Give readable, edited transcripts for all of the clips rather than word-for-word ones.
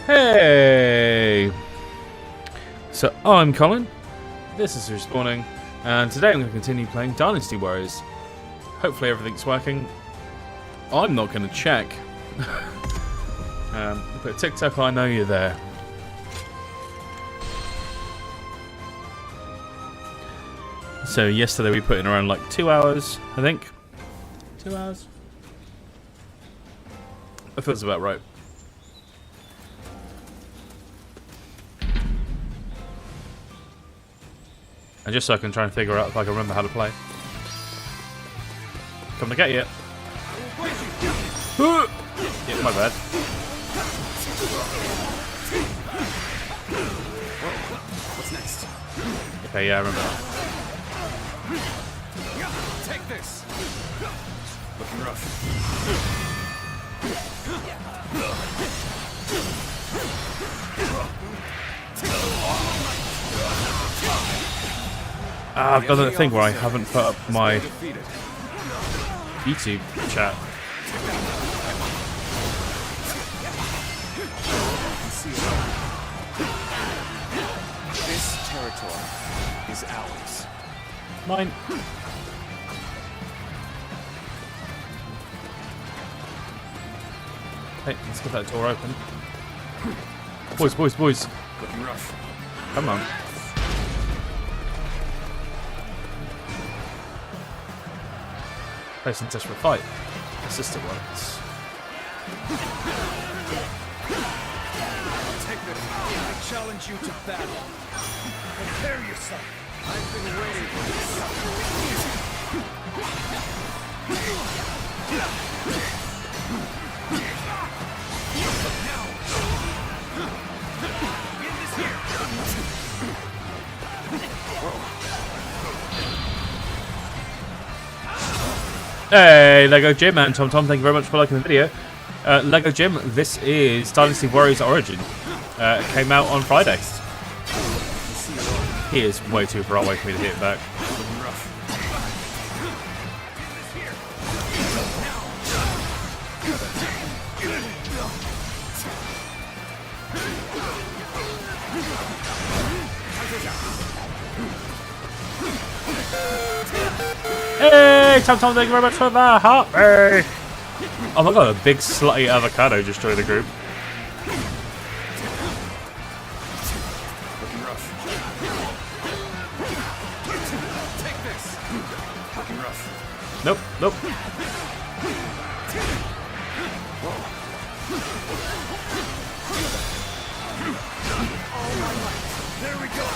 Hey! So I'm Colin, this is Respawning, and today I'm going to continue playing Dynasty Warriors. Hopefully everything's working. I'm not going to check. But TikTok, I know you're there. So yesterday we put in around like 2 hours, I think. 2 hours? That feels about right. And just so I can try and figure out if I can remember how to play. Come to get you. Yeah, my bad. What's next? Okay, yeah, I remember that. Take this. Looking rough. I've got that thing where I haven't put up my YouTube chat. This territory is ours. Mine. Hey, let's get that door open. Boys, boys, boys. Looking rough. Come on. Placing test for a fight. Assistant ones. Take this. I challenge you to battle. Prepare yourself. I've been waiting for Hey, Lego Jim and Tom, thank you very much for liking the video. Lego Jim, this is Dynasty Warriors Origin. It came out on Friday. He is way too far away for me to hit it back. Hey, Tom, thank you very much for that. Hey. Oh my god, a big slutty avocado just joined the group. looking rough. Take this. Looking rough. Nope, nope. There we go.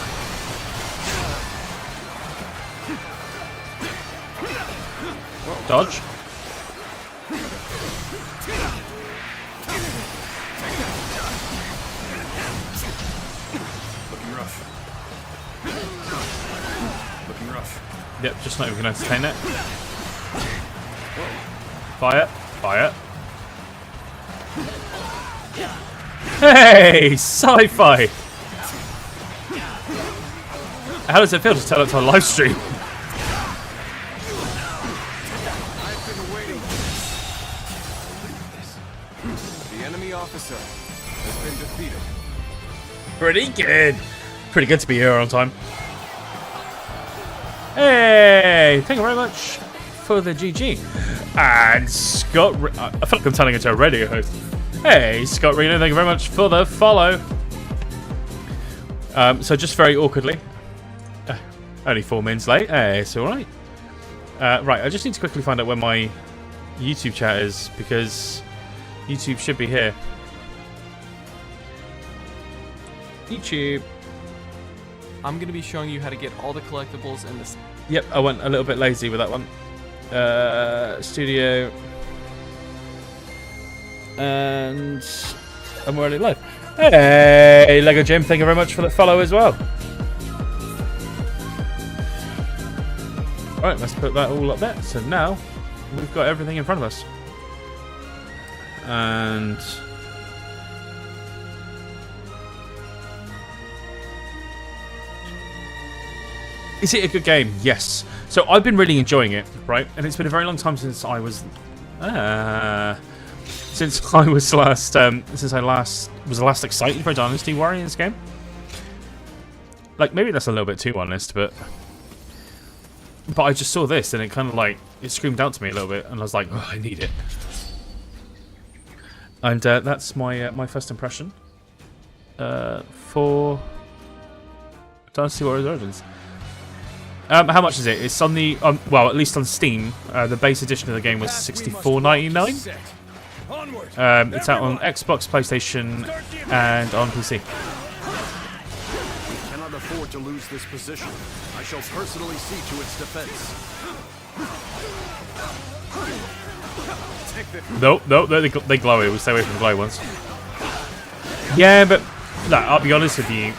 Dodge. Looking rough. Looking rough. Yep, just not even going to entertain it. Fire, fire. Hey, sci-fi! How does it feel to turn up to a live stream? I've been waiting for this. The enemy officer has been defeated. Pretty good. Pretty good to be here on time. Hey, thank you very much for the GG. And Scott, I feel like I'm turning into a radio host. Hey, Scott Reno, thank you very much for the follow. So just very awkwardly, only 4 minutes late. Hey, it's all right. Right, I just need to quickly find out where my YouTube chat is because YouTube should be here. YouTube. I'm going to be showing you how to get all the collectibles in this. Yep, I went a little bit lazy with that one. Studio. And I'm already live. Hey, Lego Jim, thank you very much for the follow as well. Alright, let's put that all up there. So now, we've got everything in front of us. And is it a good game? Yes. So I've been really enjoying it, right? And it's been a very long time since I was since I was last excited for a Dynasty Warriors game. Like, maybe that's a little bit too honest, but I just saw this and it kind of like it screamed out to me a little bit, and I was like, oh, I need it. And that's my my first impression for Dynasty Warriors Origins. How much is it? It's on the well, at least on Steam. The base edition of the game was $64.99. It's out on Xbox, PlayStation, and on PC. We cannot afford to lose this position. I shall personally see to its defense. Nope, they glowy. We'll stay away from the glowy ones. Yeah, but no, I'll be honest with you.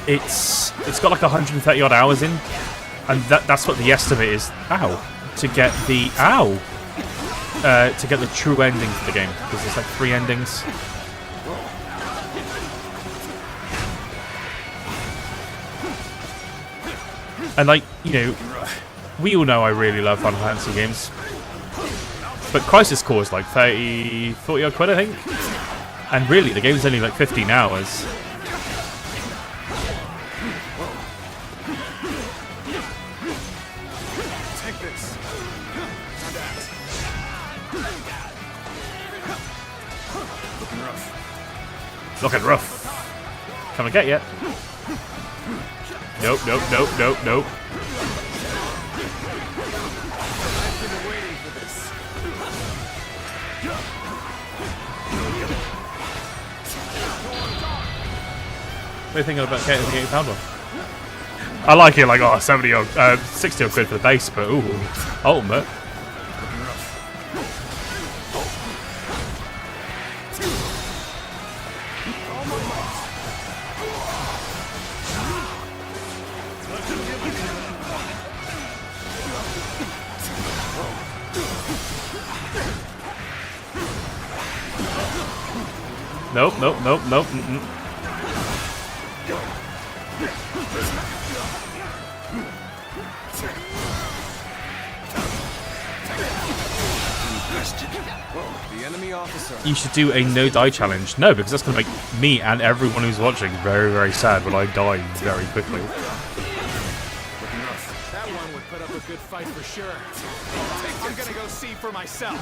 It's got like 130 odd hours in, and that's what the estimate is. To get the to get the true ending for the game, because there's like 3 endings. And like, you know, we all know I really love Final Fantasy games, but Crisis Core is like 40 odd quid, I think, and really the game's only like 15 hours. Looking rough. Can I get you? Nope. What are you thinking about getting the £8 one? I like it like, oh, 70 or 60 or quid for the base, but ooh, ultimate. Nope. The enemy officer. You should do a no-die challenge. No, because that's going to make me and everyone who's watching very, very sad when I die very quickly. That one would put up a good fight for sure. I'm gonna go see for myself.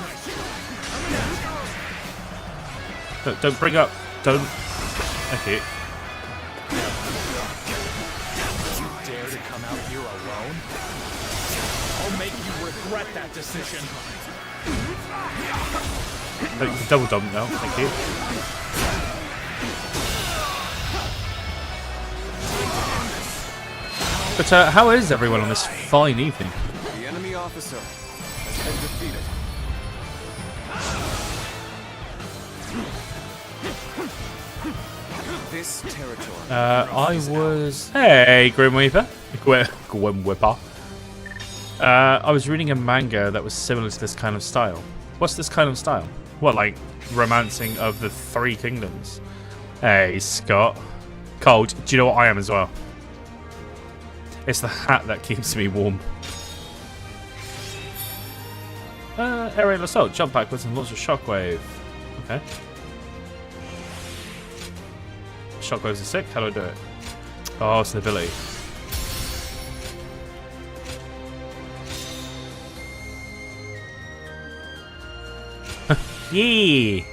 Don't bring up. Don't. Okay. You dare to come out here alone? I'll make you regret that decision. Double dump now. Thank you. But how is everyone on this fine evening? The enemy officer has been defeated. This territory. I was. Hey, Grim Weaver. Grim Whipper. I was reading a manga that was similar to this kind of style. What's this kind of style? What, like romancing of the 3 kingdoms? Hey, Scott. Cold. Do you know what I am as well? It's the hat that keeps me warm. Aerial assault. Jump backwards and launch a shockwave. Okay. Shockwaves are sick. How do I do it? Oh, it's an ability. Yeah.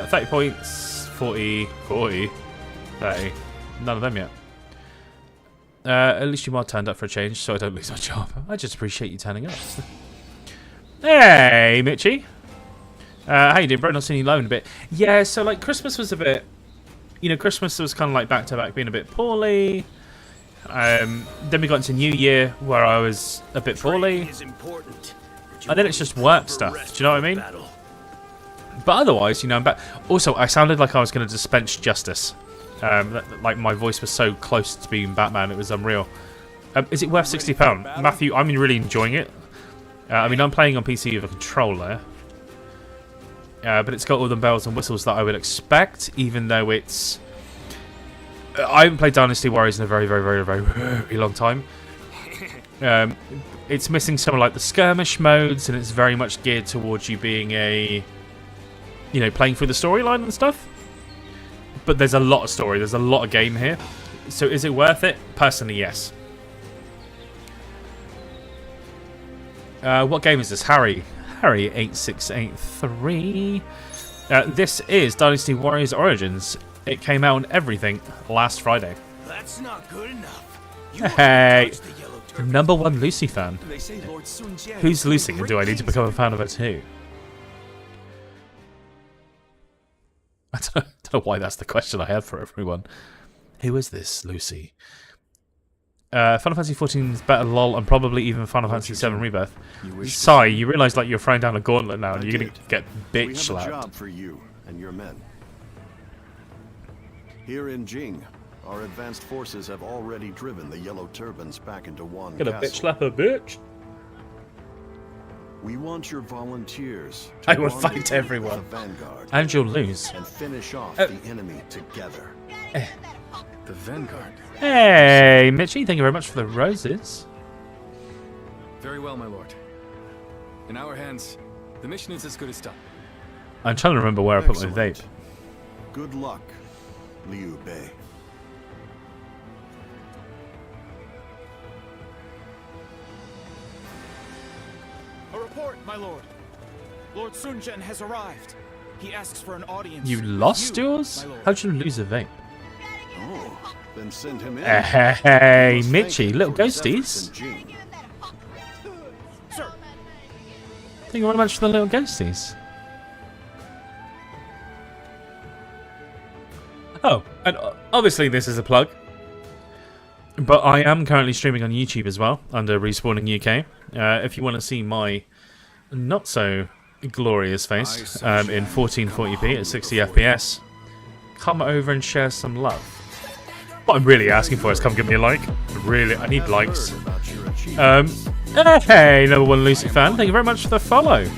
30 points. 40. 30. None of them yet. At least you might turned up for a change, so I don't lose my job. I just appreciate you turning up. Hey, Mitchie. How you doing, bro? Not seen you low in a bit. Yeah, so like Christmas was a bit, you know, Christmas was kind of like back to back being a bit poorly. Then we got into New Year where I was a bit poorly, and then it's just work stuff. Do you know what I mean? But otherwise, you know, I'm back. Also, I sounded like I was going to dispense justice. Like my voice was so close to being Batman, it was unreal. Is it worth £60, Matthew? I'm really enjoying it. I mean, I'm playing on PC with a controller. But it's got all the bells and whistles that I would expect, even though it's... I haven't played Dynasty Warriors in a very, very, very, very, very long time. It's missing some of like the skirmish modes, and it's very much geared towards you being playing through the storyline and stuff. But there's a lot of story. There's a lot of game here. So is it worth it? Personally, yes. What game is this? Harry 8683. This is Dynasty Warriors Origins. It came out on everything last Friday. That's not good enough. Hey, #1 Lucy fan. Who's Lucy, and do I need to become a fan of her too? I don't know why that's the question I have for everyone. Who is this Lucy? Final Fantasy 14 is better, lol, and probably even Final Fantasy 7 Rebirth. Sigh, you realise like you're throwing down a gauntlet now, and you're gonna get bitch slapped. We have a job for you and your men. Here in Jing, our advanced forces have already driven the Yellow Turbans back into Wan Gonna Castle. bitch slap a bitch. We want your volunteers to I will rendezvous fight with everyone. the Vanguard And you'll lose. and finish off the enemy together. The Vanguard. Hey, Mitchie, thank you very much for the roses. Very well, my lord. In our hands, the mission is as good as done. I'm trying to remember where I put my Excellent. vape. Good luck, Liu Bei. A report, my lord. Lord Sun Jian has arrived. He asks for an audience. You with lost you, yours? my lord. How'd you lose a vape? Oh, then send him in. Hey, We must thank Mitchie, him little for his efforts ghosties. in Jing. Sir, Thank you very much for the little ghosties. Oh, and obviously this is a plug, but I am currently streaming on YouTube as well under Respawning UK. If you want to see my not so glorious face in 1440p at 60 FPS, come over and share some love. What I'm really asking for is come give me a like. Really, I need likes. Heard about your achievements. Hey, #1 Lucy fan, thank you very much for the follow.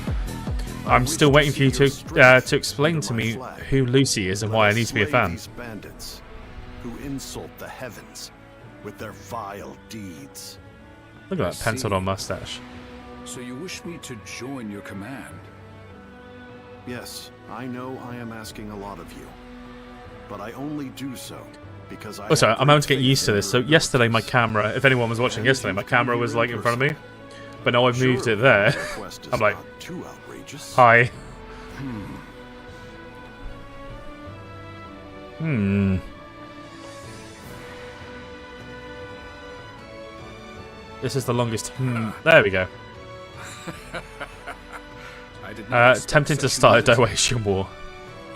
I'm still waiting for you to explain to me who Lucy is and why I need to be a fan. These bandits who insult the heavens with their vile deeds. Look at that penciled on mustache. So you wish me to join your command? Yes, I know I am asking a lot of you, but I only do so because I. Oh, sorry, have I'm having to great get used to faith in this. So your yesterday my abilities. camera, if anyone was watching yesterday, my camera was like in front of me. But now I've moved Sure, it there. the request is I'm like, not too outrageous. hi. This is the longest. There we go. I did not expect Tempting to such start a majesty. Daoitian war.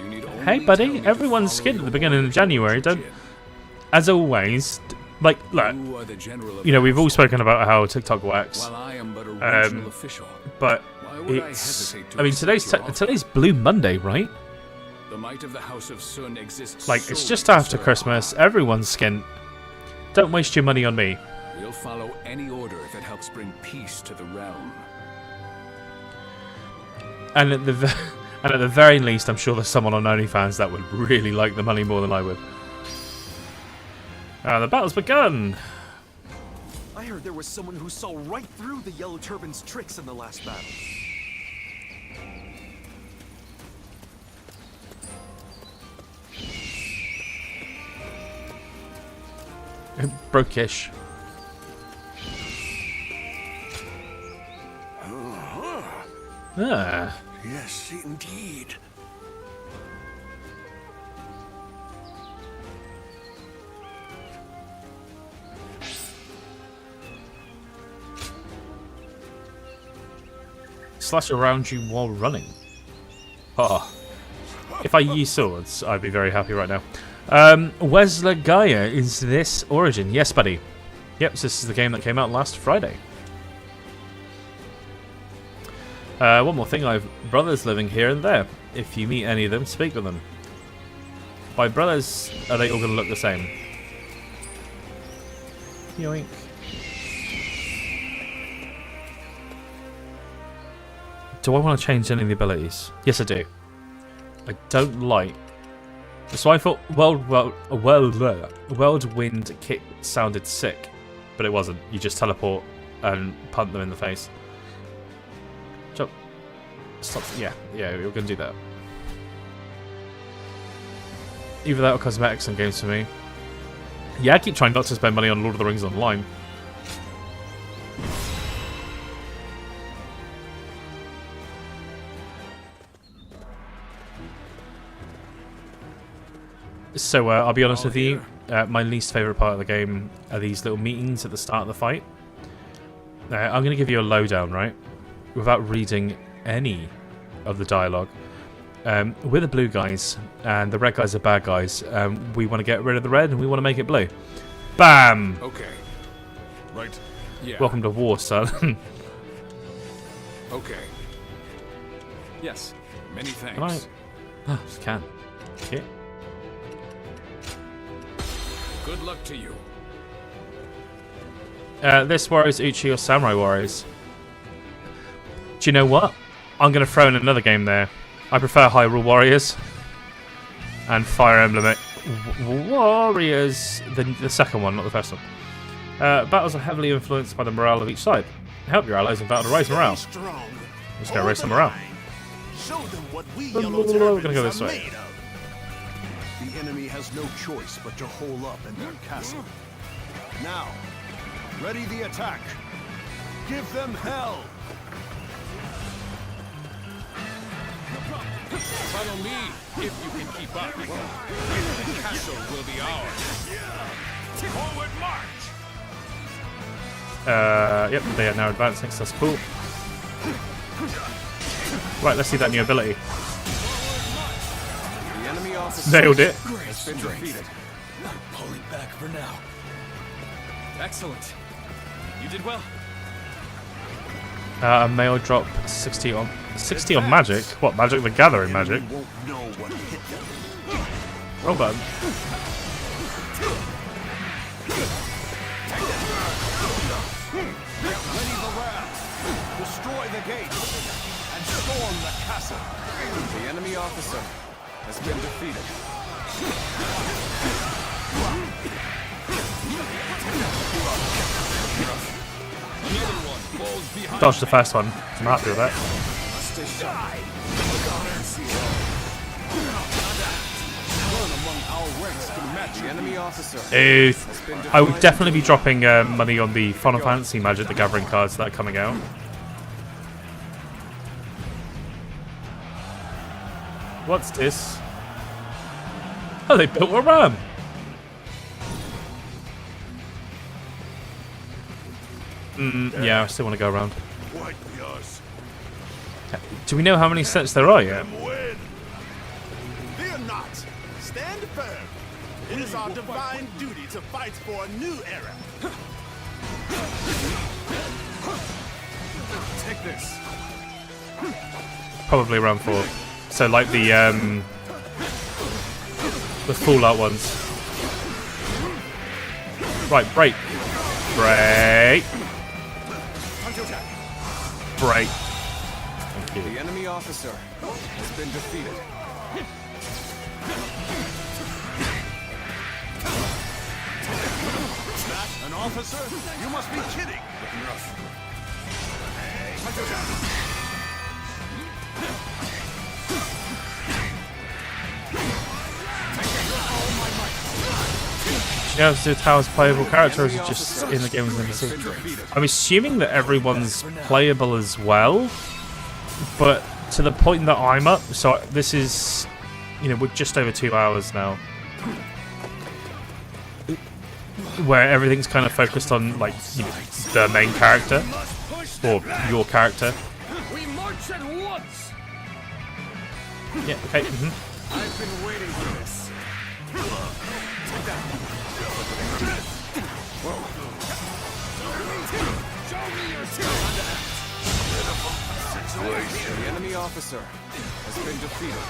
You need Hey, only buddy, tell me to everyone's follow skinned at your the beginning of orders, January. Don't, Jin. as always, like, look, You are the general of you know, we've all Council, spoken about how TikTok works, while I am but a regional official. but Why would I it's. hesitate to I mean, accept your offer? today's Blue Monday, right? The might of the House of Sun exists. Like, it's solely just to after serve Christmas. our- Everyone's skint. Don't waste your money on me. We'll follow any order that helps bring peace to the realm. And at the very least, I'm sure there's someone on OnlyFans that would really like the money more than I would. The battle's begun. I heard there was someone who saw right through the Yellow Turban's tricks in the last battle. Brokish. Ah. Yes, indeed. Slash around you while running. Oh. If I use swords, I'd be very happy right now. Wesley Gaia, is this Origin? Yes, buddy. Yep, so this is the game that came out last Friday. One more thing, I have brothers living here and there. If you meet any of them, speak with them. By brothers, are they all going to look the same? Yoink. Do I want to change any of the abilities? Yes, I do. I don't like... So I thought Whirlwind Kick sounded sick, but it wasn't. You just teleport and punt them in the face. Jump. Stop. Yeah, you're gonna do that. Either that or cosmetics and games for me. Yeah, I keep trying not to spend money on Lord of the Rings Online. So, I'll be honest with you, my least favourite part of the game are these little meetings at the start of the fight. I'm going to give you a lowdown, right? Without reading any of the dialogue. We're the blue guys, and the red guys are bad guys. We want to get rid of the red, and we want to make it blue. Bam! Okay. Right. Yeah. Welcome to war, son. Okay. Yes. Many thanks. Can I? Oh, just can. Okay. Good luck to you. This Warriors Uchi or Samurai Warriors? Do you know what? I'm going to throw in another game there. I prefer Hyrule Warriors and Fire Emblem Warriors, the second one, not the first one. Battles are heavily influenced by the morale of each side. Help your allies in battle to raise morale. Let's go raise some morale. We're going to go this way. The enemy has no choice but to hole up in their castle. Now, ready the attack. Give them hell. Follow me if you can keep up. The castle will be ours. Forward march. Yep, they are now advancing, so that's cool. Right, let's see that new ability. The enemy officer Nailed it. has been defeated. Pulling back for now. Excellent. You did well. A male drop 60 on magic. What, Magic the Gathering magic? Won't know what hit them. Roll button. Get ready the round. Destroy the gate and storm the castle. The enemy officer has been defeated. Dodge the first one. I'm happy with that. The enemy officer. I would definitely be dropping money on the Final Fantasy Magic the Gathering cards that are coming out. What's this? Oh, they built a ram. Yeah, I still want to go around. Do we know how many sets there are yet? Fear not. Stand firm. It is our divine duty to fight for a new era. Take this. Probably around 4. So like the Fallout ones. Right, break. Break. Break. Thank you. The enemy officer has been defeated. That an officer? You must be kidding. Yeah, is Tao's playable character, or is it just in the game with NPC? I'm assuming that everyone's playable as well, but to the point that I'm up, so this is, we're just over 2 hours now, where everything's kind of focused on, like, the main character, or your character. We march at once. Yeah, okay, I've been waiting for this. The enemy officer has been defeated.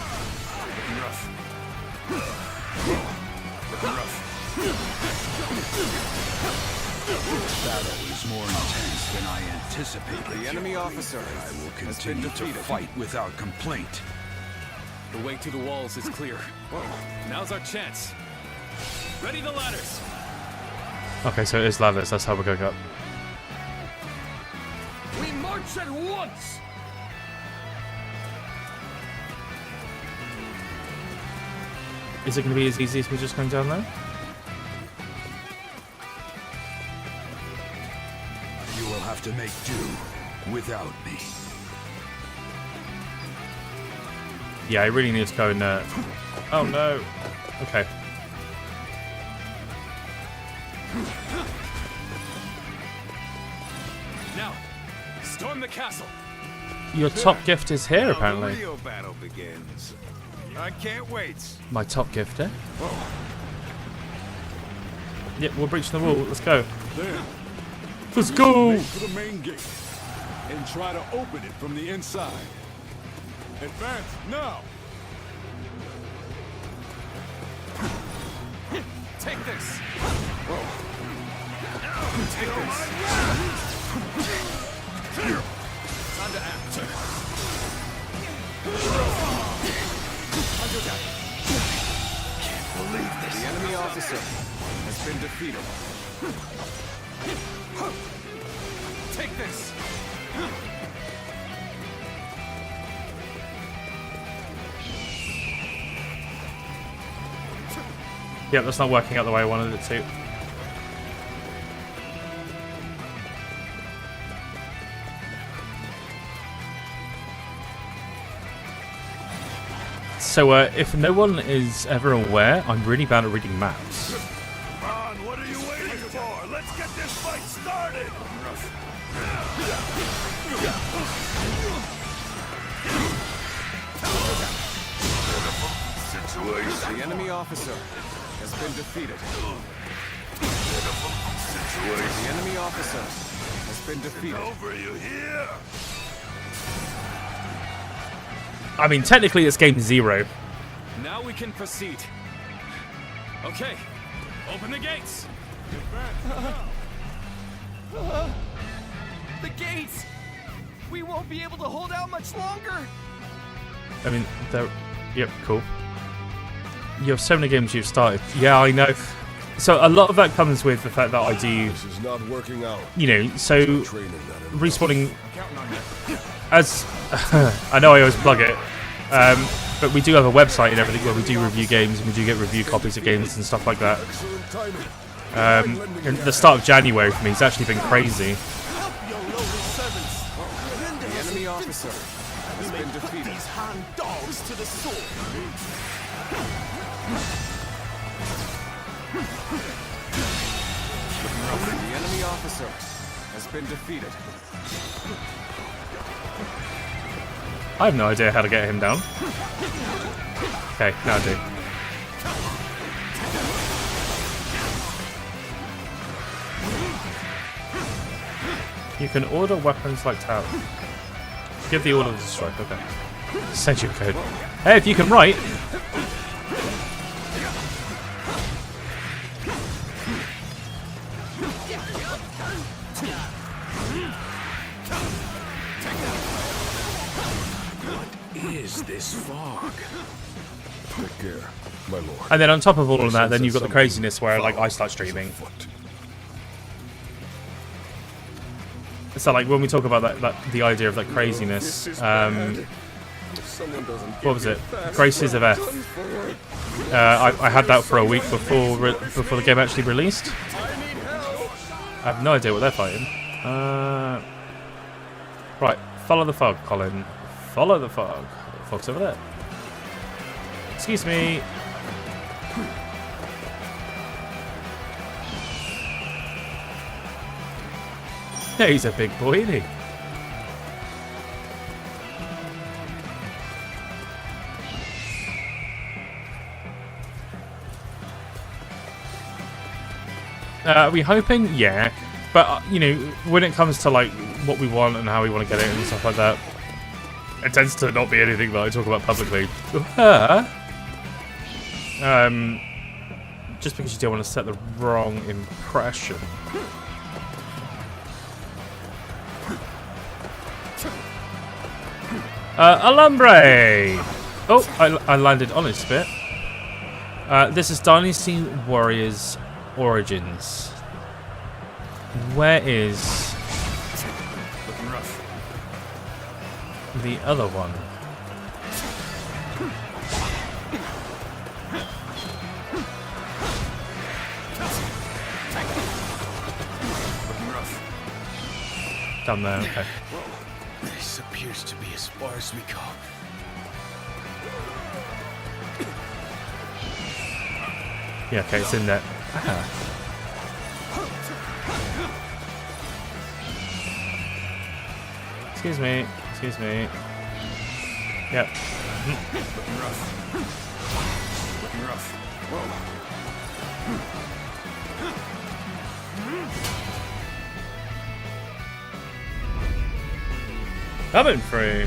Battle is more intense than I anticipated. The enemy officer I will has been continue to defeated. fight without complaint. The way to the walls is clear. Now's our chance. Ready the ladders. Okay, so it is ladders, that's how we're going up. hurts at once! Is it going to be as easy as we're just going down there? You will have to make do without me. Yeah, I really need to go and... Oh, no. Okay. Now, storm the castle. Your top gift is here, The apparently. real battle begins. I can't wait. My top gift, eh? Yep, we'll breach the wall. Let's go. Then, Let's go! make for the main gate and try to open it from the inside. Advance now! Take this. Take this. Time to act. Can't believe this. The enemy officer has been defeated. Take this. Yep, that's not working out the way I wanted it to. So, if no one is ever aware, I'm really bad at reading maps. Come on, what are you waiting for? Let's get this fight started! The enemy officer has been defeated. The enemy officer has been defeated. Over, you hear? I mean, technically it's game 0. Now we can proceed. Okay, open the gates. The gates! We won't be able to hold out much longer! I mean, they're... Yep, cool. You have so many games you've started. Yeah, I know. So a lot of that comes with the fact that I do, This is not working out. you know, so Training that respawning as I know I always plug it, but we do have a website and everything where we do review games and we do get review copies of games and stuff like that. excellent timing. And the start of January for me has actually been crazy. Help your lowly servants! Render The us enemy some officer justice. has We been may put defeated. these hand dogs to the sword. The enemy officer has been defeated. I have no idea how to get him down. Okay, now I do. You can order weapons like tower. Give the order to strike, okay. Send you a code. Hey, if you can write! Is this fog? Take care, my lord. And then on top of all of that, Sense then you've got the something craziness where like I start foul streaming. is afoot. So like when we talk about that the idea of that craziness, If someone doesn't what was it? Graces of F. I had that for a week before the game actually released. I have no idea what they're fighting. Right, follow the fog, Colin. Follow the fog. The fog's over there. Excuse me. Yeah, he's a big boy, isn't he? Are we hoping? Yeah. But, you know, when it comes to, like, what we want and how we want to get it and stuff like that, it tends to not be anything that I talk about publicly. Just because you don't want to set the wrong impression. Alambre! Oh, I landed on it a bit. This is Dynasty Warriors Origins. Where is... Looking rough. the other one. Down there, okay. This appears to be as far as we go. Yeah, okay, it's in there. Ah. Excuse me, excuse me. Yep. Looking rough. Looking rough. Whoa. Coming through.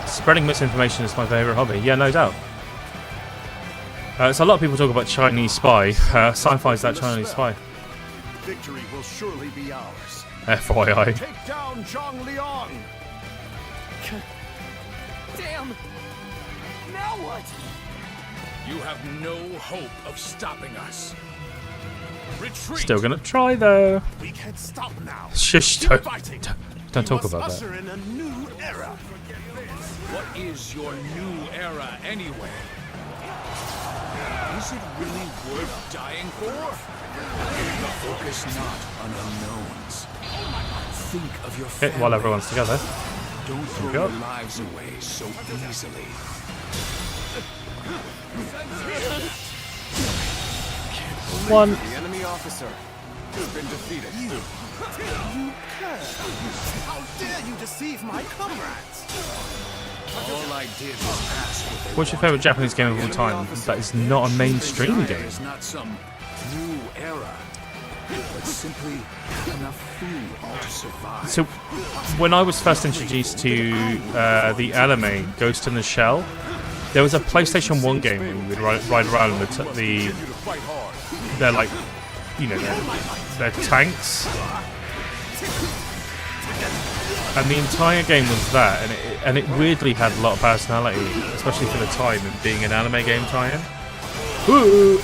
Spreading misinformation is my favourite hobby. Yeah, no doubt. So a lot of people talk about Chinese spy. Sci-fi is that Chinese spy. Victory will surely be ours. FYI. Take down Zhang Liang! Damn! Now what? You have no hope of stopping us. Retreat! Still gonna try though. We can't stop now. Shush! Keep fighting. Don't talk We must about that. usher in a new era. What is your new era anyway? Is it really worth dying for? Focus not on unknowns. Think of your Hit family. while everyone's together. Don't throw go. your lives away so easily. One. The enemy officer has been defeated. How dare you deceive my comrades? All I did was ask what they What's your favourite Japanese game of all time? That is not a mainstream game. It's not some new era, but simply enough food to survive. So, when I was first introduced to the anime Ghost in the Shell, there was a PlayStation 1 game where you would ride around with they're like, you know, they're tanks. And the entire game was that, and it weirdly had a lot of personality, especially for the time and being an anime game tie-in. Ooh.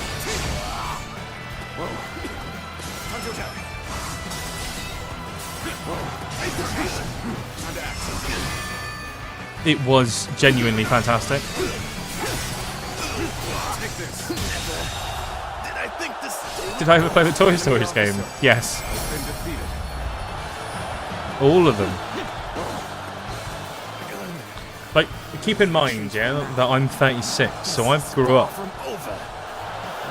It was genuinely fantastic. Did I ever play the Toy Stories game? Yes. All of them. Like, keep in mind, yeah, that I'm 36, so I grew up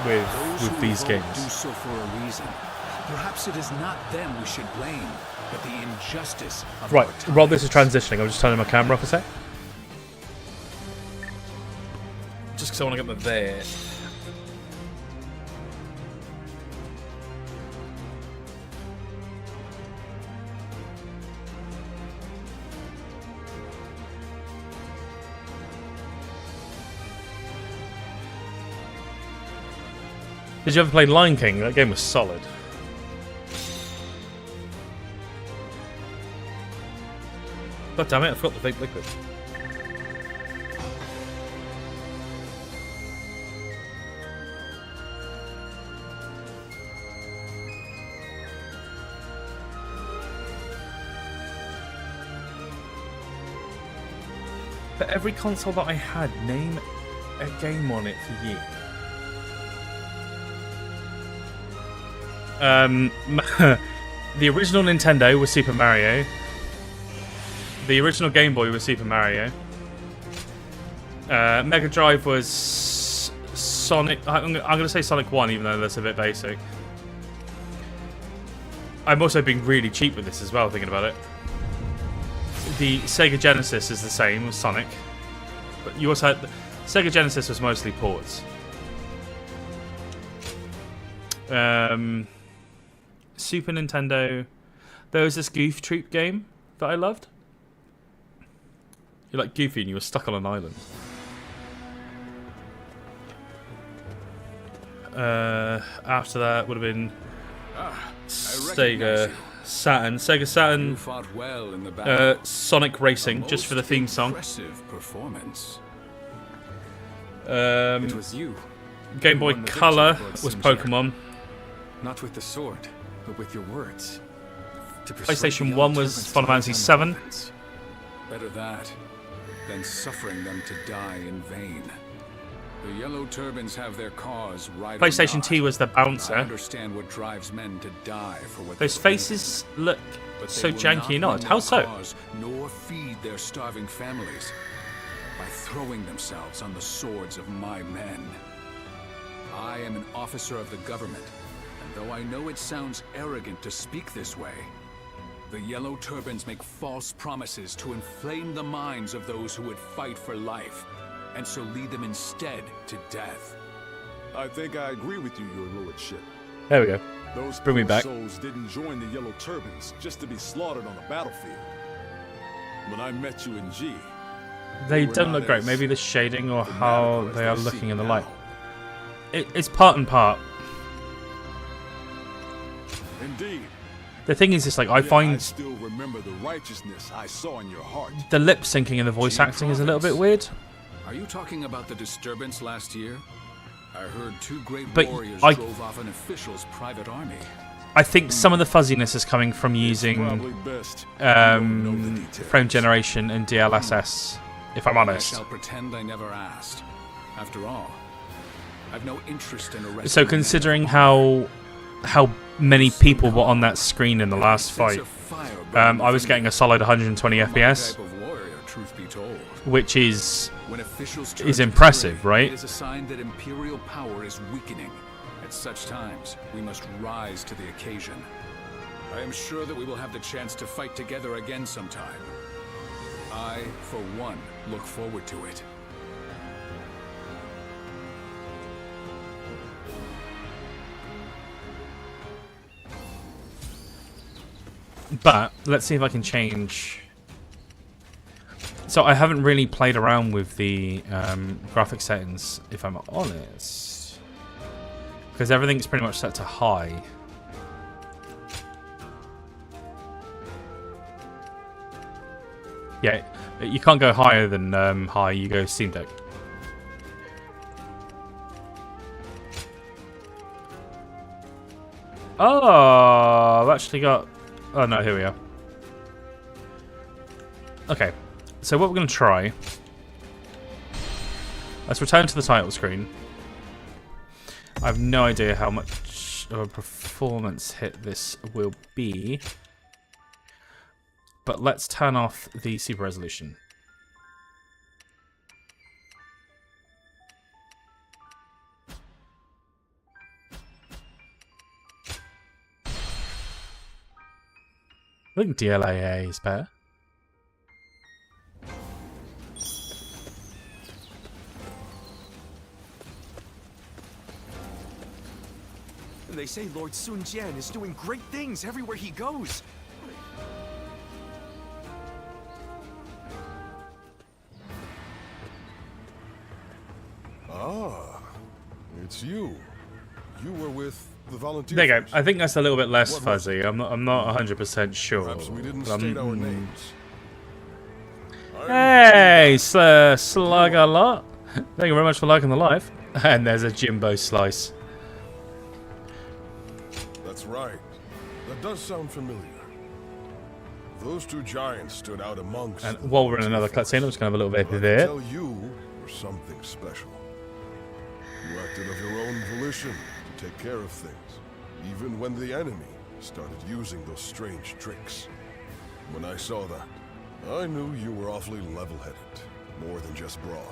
with these games. Do so for a reason. Perhaps it is not them we should blame, but the injustice of Right, our time. while this is transitioning, I'm just turning my camera off a sec. Just because I want to get my there. Did you ever play Lion King? That game was solid. God damn it, I forgot the vape liquid. For every console that I had, name a game on it for you. The original Nintendo was Super Mario. The original Game Boy was Super Mario. Mega Drive was Sonic. I'm going to say Sonic 1, even though that's a bit basic. I'm also being really cheap with this as well, thinking about it. The Sega Genesis is the same as Sonic, but you also had Sega Genesis was mostly ports. Super Nintendo, there was this Goof Troop game that I loved. You're like Goofy and you were stuck on an island. After that would have been Sega Saturn. Sega Saturn, You fought well in the battle. Sonic Racing, A just for the most theme song. Impressive performance. It was you. Game Boy won the Color victory, Lord was Sinjar. Pokemon. Not with the sword, but with your words. To persuade the PlayStation Yellow 1 was Turbans to Final Fantasy lay down 7. weapons. Better that than suffering them to die in vain. The Yellow Turbans have their cause right. PlayStation 2 was the I bouncer. understand what drives men to die for what Those they believe in. faces look But so they will janky and not odd. win How their so? cause, nor feed their starving families by throwing themselves on the swords of my men. I am an officer of the government, and though I know it sounds arrogant to speak this way, the Yellow Turbans make false promises to inflame the minds of those who would fight for life, and so lead them instead to death. I think I agree with you, your lordship. There we go. Those Bring me poor back. souls didn't join the Yellow Turbans just to be slaughtered on the battlefield. When I met you in G, They were don't not look great. as Maybe the shading or fanatical how as they are they looking seem in the now. light. It's part and part. Indeed. The thing is, it's like I Yet I find still remember the righteousness I saw in your heart. the lip syncing and the voice acting is a little bit weird. Are you talking about the disturbance last year? I heard two great But warriors I- drove off an official's private army. I think some of the fuzziness is coming from Probably using best you don't know the details. frame generation and DLSS, if I'm I honest. shall pretend I never asked. After all, I've no interest in arresting. So considering how many people were on that screen in the last fight, I was getting a solid 120 FPS, Type of warrior, truth be told. which is When officials turn is to impressive, fury, right? It is a sign that imperial power is weakening. At such times, we must rise to the occasion. I am sure that we will have the chance to fight together again sometime. I, for one, look forward to it. But let's see if I can change. So I haven't really played around with the graphic settings, if I'm honest, because everything's pretty much set to high. Yeah, you can't go higher than high. You go Steam Deck. Oh, I've actually got. Oh no, here we are. Okay, so what we're going to try. Let's return to the title screen. I have no idea how much of a performance hit this will be. But let's turn off the super resolution. I think DLAA is better. They say Lord Sun Jian is doing great things everywhere he goes. Ah, it's you. You were with the volunteers. There you go. I think that's a little bit less fuzzy. I'm not 100% sure. Perhaps we didn't Um, state our names. Hey, Slug a lot. Thank you very much for liking the live. And there's a Jimbo slice. That's right. That does sound familiar. Those two giants stood out amongst. And the while we're in another volunteers. cutscene, I'm just going to have a little bit But I of can it. tell you were something special. You acted of your own volition to take care of things, even when the enemy started using those strange tricks. When I saw that, I knew you were awfully level-headed, more than just brawn.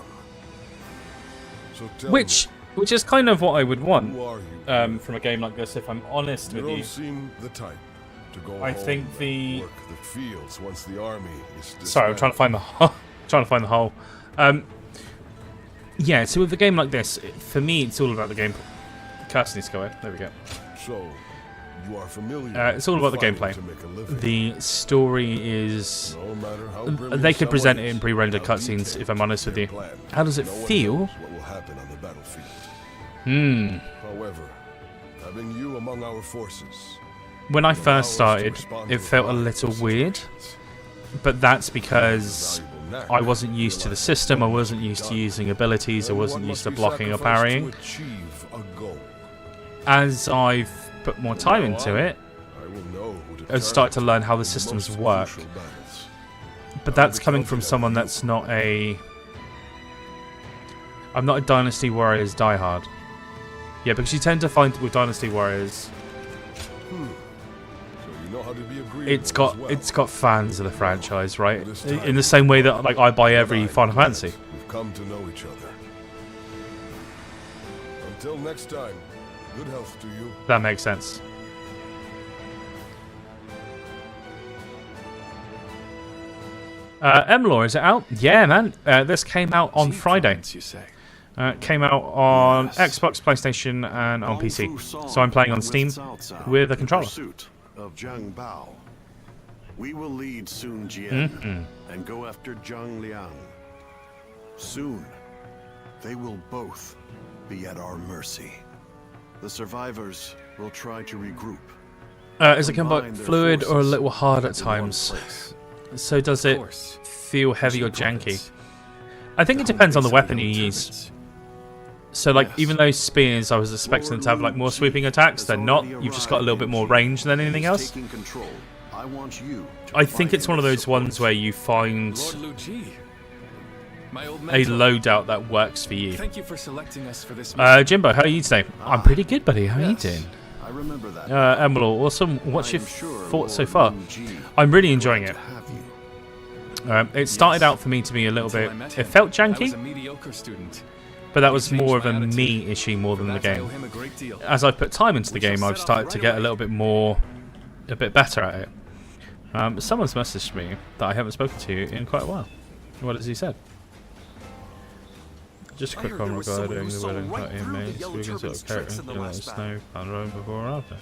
So tell Which is kind of what I would me, want who are you? from a game like this, if I'm honest You with don't you. seem the type to go I home think and the- work the fields once the army is Sorry, I'm trying to find the trying to find the hole. Yeah, so with a game like this, for me, it's all about the game. Cast needs to go in. There we go. So, you are familiar. It's all about the with gameplay. fighting to make a living. The story is. No matter how They brilliant could someone present it is, in pre-rendered how cutscenes, detailed if I'm honest with their you. plan, How does it no one feel? knows what will happen on the battlefield. However, having you among our forces, When I will allow first us to started, respond it to felt a various little weird, situations. but that's It's a because valuable knack I wasn't used to the system, I wasn't used to using abilities, I Then wasn't what used to must be blocking or sacrificed parrying. to achieve a goal? As I've put more time into it, I will know who to start to learn how the systems work. But that's coming from someone that's not a... I'm not a Dynasty Warriors diehard. Yeah, because you tend to find with Dynasty Warriors, So you know how to be agreeable it's as well. got fans of the franchise, right? In the same way that like I buy every Final Fantasy. We've come to know each other. Until next time, good health to you. That makes sense. MLAW, is it out? Yeah, man. This came out on Friday. You say. Came out on Yes. Xbox, PlayStation, and on PC. Kung Fu So I'm playing on with Steam Cao Cao with a in controller. pursuit of Zhang Bao. We will lead Sun Jian and go after Zhang Liang. Soon, they will both be at our mercy. The survivors will try to regroup. Is it combat Combine their fluid or a forces little hard at in one times? place. So does Of it course. feel heavy or janky? Province. I think it depends on the weapon you use. So like, Yes. even though spears, I was expecting them to have like more sweeping attacks. They're not. You've just got a little bit more range than anything else. Taking control. I want you to I think find it's one of your those ones where you find Lord Lu Ji. My old a mentor. loadout that works for you. Thank you for selecting us for this mission. Jimbo, how are you today? I'm pretty good, buddy. How are you Yes, doing? I remember that. Emerald, awesome. What's I your am sure thoughts so Lord far? Lu Ji I'm really enjoying would it. have you. It started out for me to be a little Until bit. I met It him, felt I was janky, a mediocre student. but that was He changed more of my a attitude. me issue more For than the that, I owe game. him a great deal. As I put time into the game, I've started to get a little bit more, a bit better at it. Someone's messaged me that I haven't spoken to in quite a while. What has he said? Just a I quick heard one there was someone regarding who the saw wedding right party through the mates. Yellow We can sort Turban's of carry tricks in the let last us battle. know found room before or after.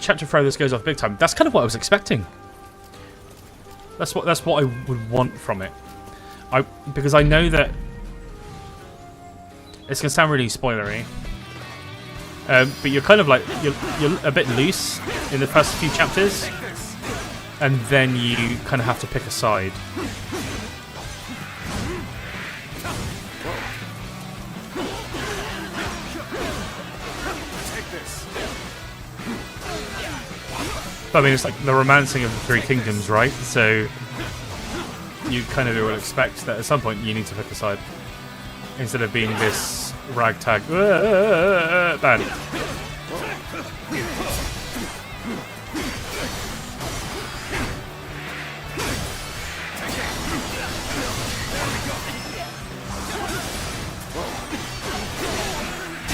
Chapter throw this goes off big time. That's kind of what I was expecting. That's what I would want from it. Because I know that it's gonna sound really spoilery. But you're kind of like you're a bit loose in the first few chapters, and then you kind of have to pick a side. But I mean, it's like the romancing of the Three Kingdoms, right? So you kind of will expect that at some point you need to pick a side instead of being this ragtag band.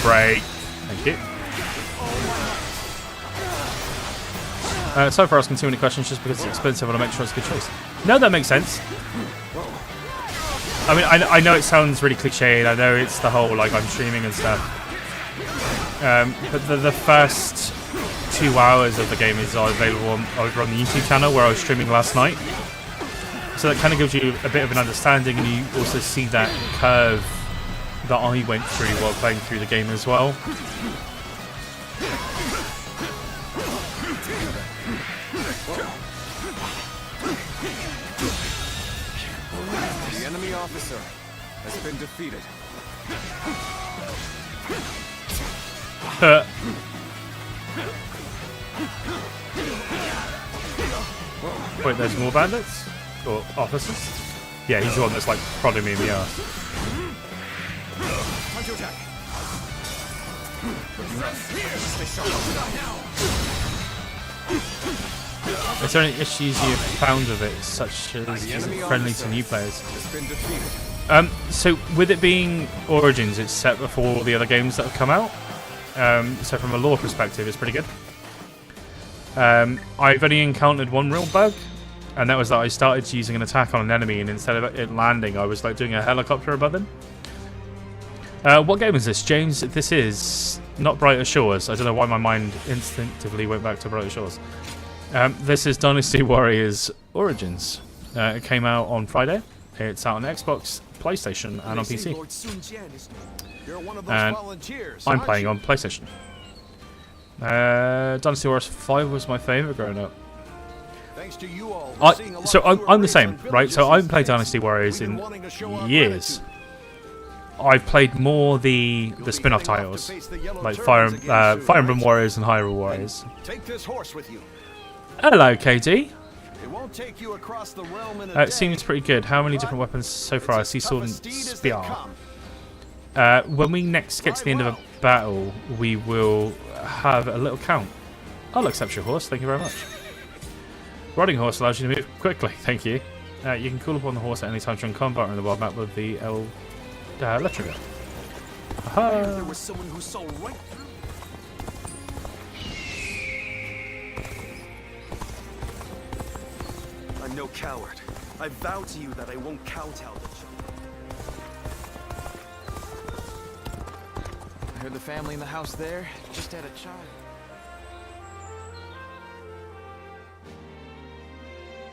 Break. Thank you. Sorry for asking too many questions just because it's expensive and I make sure it's a good choice. No, that makes sense. I mean, I know it sounds really cliched. I know it's the whole, like, I'm streaming and stuff. But the first 2 hours of the game is available over on the YouTube channel where I was streaming last night. So that kind of gives you a bit of an understanding, and you also see that curve that I went through while playing through the game as well. The enemy officer has been defeated. Wait, there's more bandits? Or officers? Yeah, he's the one that's like prodding me in the ass. Time to attack. Is there any issues you've found with it, such as friendly to new players? Has been defeated. So with it being Origins, it's set before all the other games that have come out. So from a lore perspective, it's pretty good. I've only encountered one real bug, and that was that I started using an attack on an enemy, and instead of it landing, I was like doing a helicopter above them. What game is this, James? This is not Brighter Shores. I don't know why my mind instinctively went back to Brighter Shores. This is Dynasty Warriors Origins. It came out on Friday. It's out on Xbox, PlayStation, and on PC. Lord Sun Jian is... You're one of those And volunteers, I'm aren't playing you? on PlayStation. Dynasty Warriors 5 was my favourite growing up. Thanks to you all, we're seeing a lot So fewer I'm the raids same, and right? So I villages haven't played these days. Dynasty Warriors We've in been wanting to show our years. gratitude. I've played more the spin-off titles, like Fire Emblem Warriors and Hyrule Warriors. Take this horse with you. Hello, KD. It won't take you across the realm in a It day, seems pretty good. How many different weapons so far? I see sword and spear. When we next get to the end of a battle, we will have a little count. I'll accept your horse. Thank you very much. Riding horse allows you to move quickly. Thank you. You can call upon the horse at any time during combat or in the world map with the L trigger. there was someone who saw right through. I'm no coward. I vow to you that I won't kowtow to I heard the family in the house there just had a child.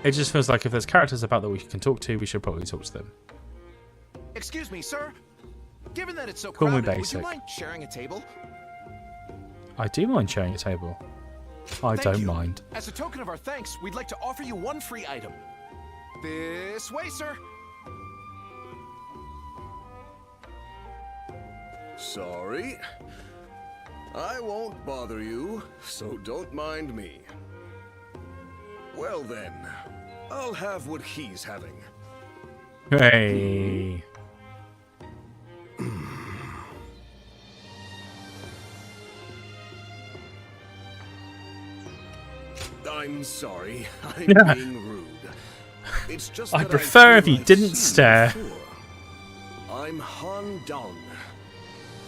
It just feels like if there's characters about that we can talk to, we should probably talk to them. Excuse me, sir. Given that it's so Call me crowded, would basic. you mind sharing a table? I do mind sharing a table. I Thank don't you. mind. As a token of our thanks, we'd like to offer you one free item. This way, sir. Sorry. I won't bother you, so don't mind me. Well then, I'll have what he's having. Hey. I'm sorry, I'm being rude. It's just I that prefer feel if you I've didn't seen stare. you before. I'm Han Dong.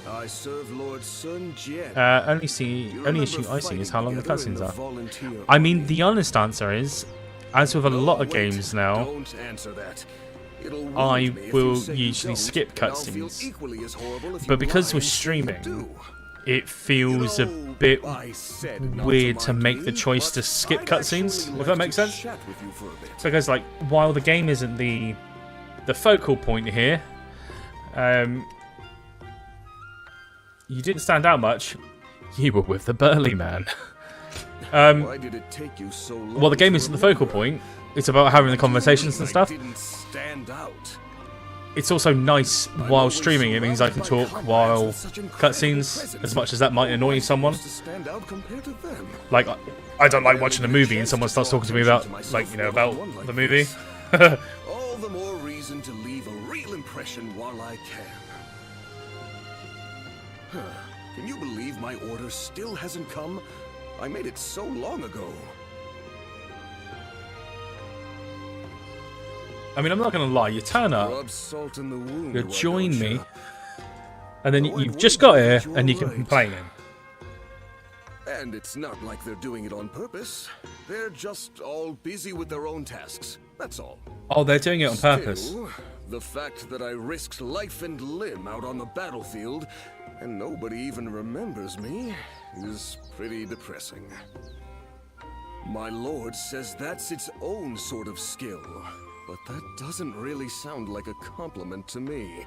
I serve Lord Sun Jian. Only issue I see is how long the cutscenes are. I mean, the honest answer is, as with a lot of games now, Don't answer that. It'll wound I me if will you say you usually don't, skip and I'll feel cutscenes. equally as horrible if But you because lie we're and say you streaming, do. it feels a You know, bit I said not weird to mind make me, the choice to but skip I'd cutscenes, actually if that like makes to sense. chat with you for a bit. Because, like, while the game isn't the focal point here, you didn't stand out much. You were with the burly man. Why did it take you so long? Well, the game to isn't the focal remember? point. It's about having the conversations and I stuff. didn't stand out. It's also nice while streaming. It means I can talk while cutscenes, as much as that might annoy someone. To stand out compared to them. Like, I don't like watching a movie and someone starts talking to me about, like, you know, about the movie. All the more reason to leave a real impression while I can. Can you believe my order still hasn't come? I made it so long ago. I mean, I'm not gonna lie. You turn up, Rub salt in the wound. you why join don't me, ya? and then Oh, it you've just would got be here that you and you were can right. complain. And it's not like they're doing it on purpose. They're just all busy with their own tasks. That's all. Oh, they're doing it on purpose. Still, the fact that I risked life and limb out on the battlefield and nobody even remembers me is pretty depressing. My lord says that's its own sort of skill, but that doesn't really sound like a compliment to me.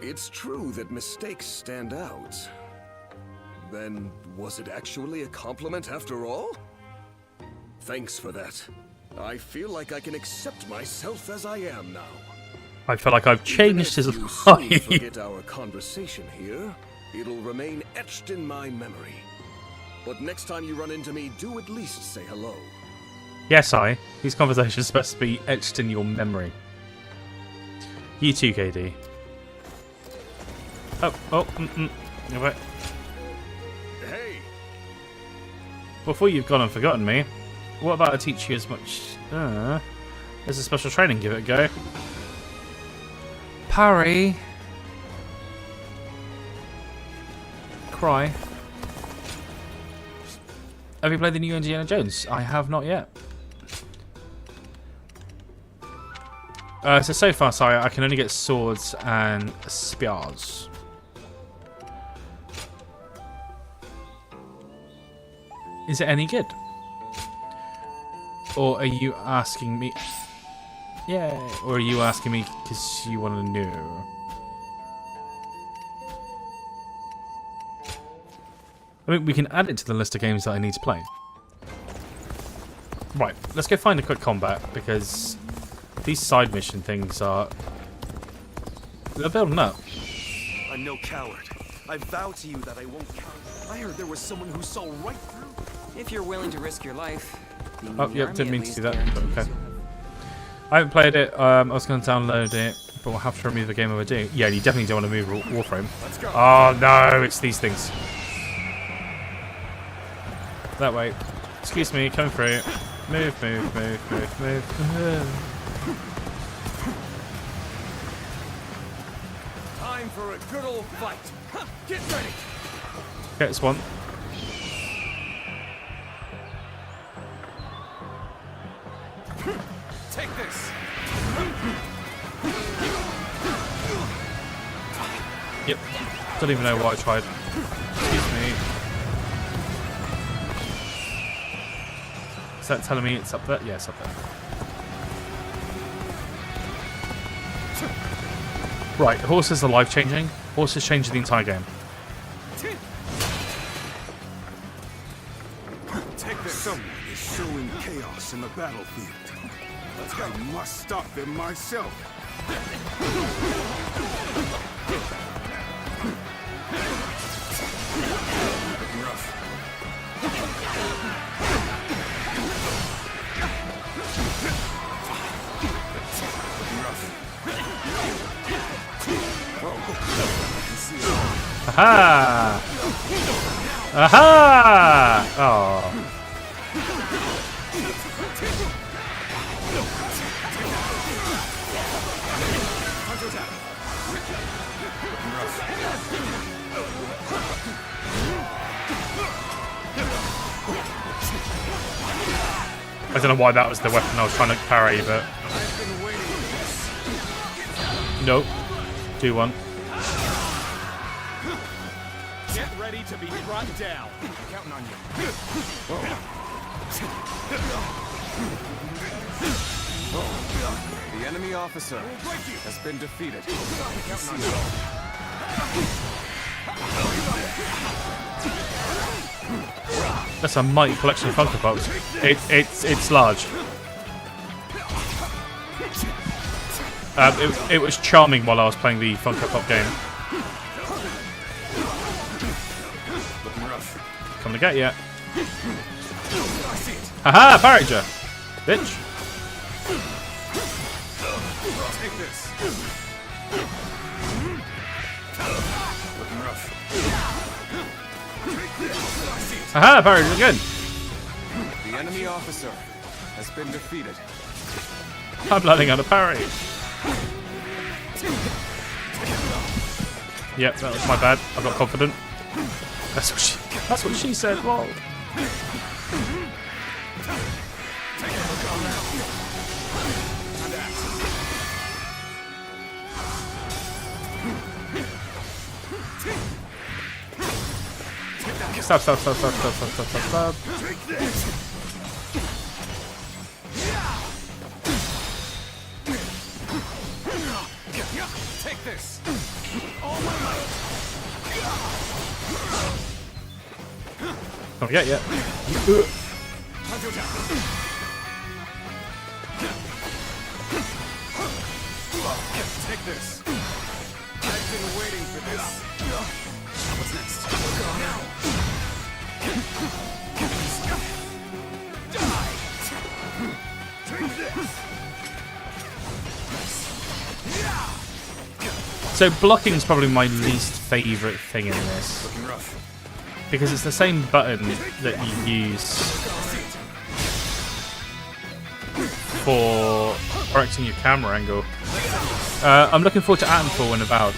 It's true that mistakes stand out. Then, was it actually a compliment after all? Thanks for that. I feel like I can accept myself as I am now. I feel like I've changed his Even if you soon life. forget our conversation here, it'll remain etched in my memory. But next time you run into me, do at least say hello. Yes, these conversations are supposed to be etched in your memory. You too, KD. Wait. Hey! Before you've gone and forgotten me, what about I teach you as much... there's a special training, give it a go. Parry. Cry. Have you played the new Indiana Jones? I have not yet. So far, sorry, I can only get swords and spears. Is it any good? Or are you asking me... Yeah, or are you asking me because you want to know? I mean, we can add it to the list of games that I need to play. Right, let's go find a quick combat, because these side mission things are... they're building up. I'm no coward. I vow to you that I won't cower. I heard there was someone who saw right through. If you're willing to risk your life. being Oh, in the yep, army didn't at mean to least do that, guarantees but okay. you'll have- I haven't played it, I was going to download it, but we'll have to remove the game over doing. Yeah, you definitely don't want to move Warframe. Let's go. Oh no, it's these things. That way. Excuse me, coming through. Move, move, move, move, move. Time for a good old fight. Huh, get ready. Okay, it's one. Take this. Yep. Don't even know what I tried. Excuse me. Is that telling me it's up there? Yeah, it's up there. Right, horses are life-changing. Horses change the entire game. Take this. Someone is sowing chaos in the battlefield. Let's go. I must stop them myself. Aha! Aha! Oh. I don't know why that was the weapon I was trying to parry, but... Nope. Do one. Get ready to be brought down. I'm counting on you. The enemy officer has been defeated. I'm counting on you. That's a mighty collection of Funko Pops. It's large. It was charming while I was playing the Funko Pop game. Coming to get ya. Haha, parried ya, bitch. Take this. Haha, parried you again. The enemy officer has been defeated. I'm learning how to parry. Yep, that was my bad. I got confident. That's what she said. Whoa. Stop, stop, stop, stop, stop, stop, stop, stop, stop. Take this. Don't get yet. Take this. I've been waiting for this. What's next? Die. Take this. So blocking is probably my least favourite thing in this. Looking rough. Because it's the same button that you use for correcting your camera angle. I'm looking forward to Atomfall and Avowed.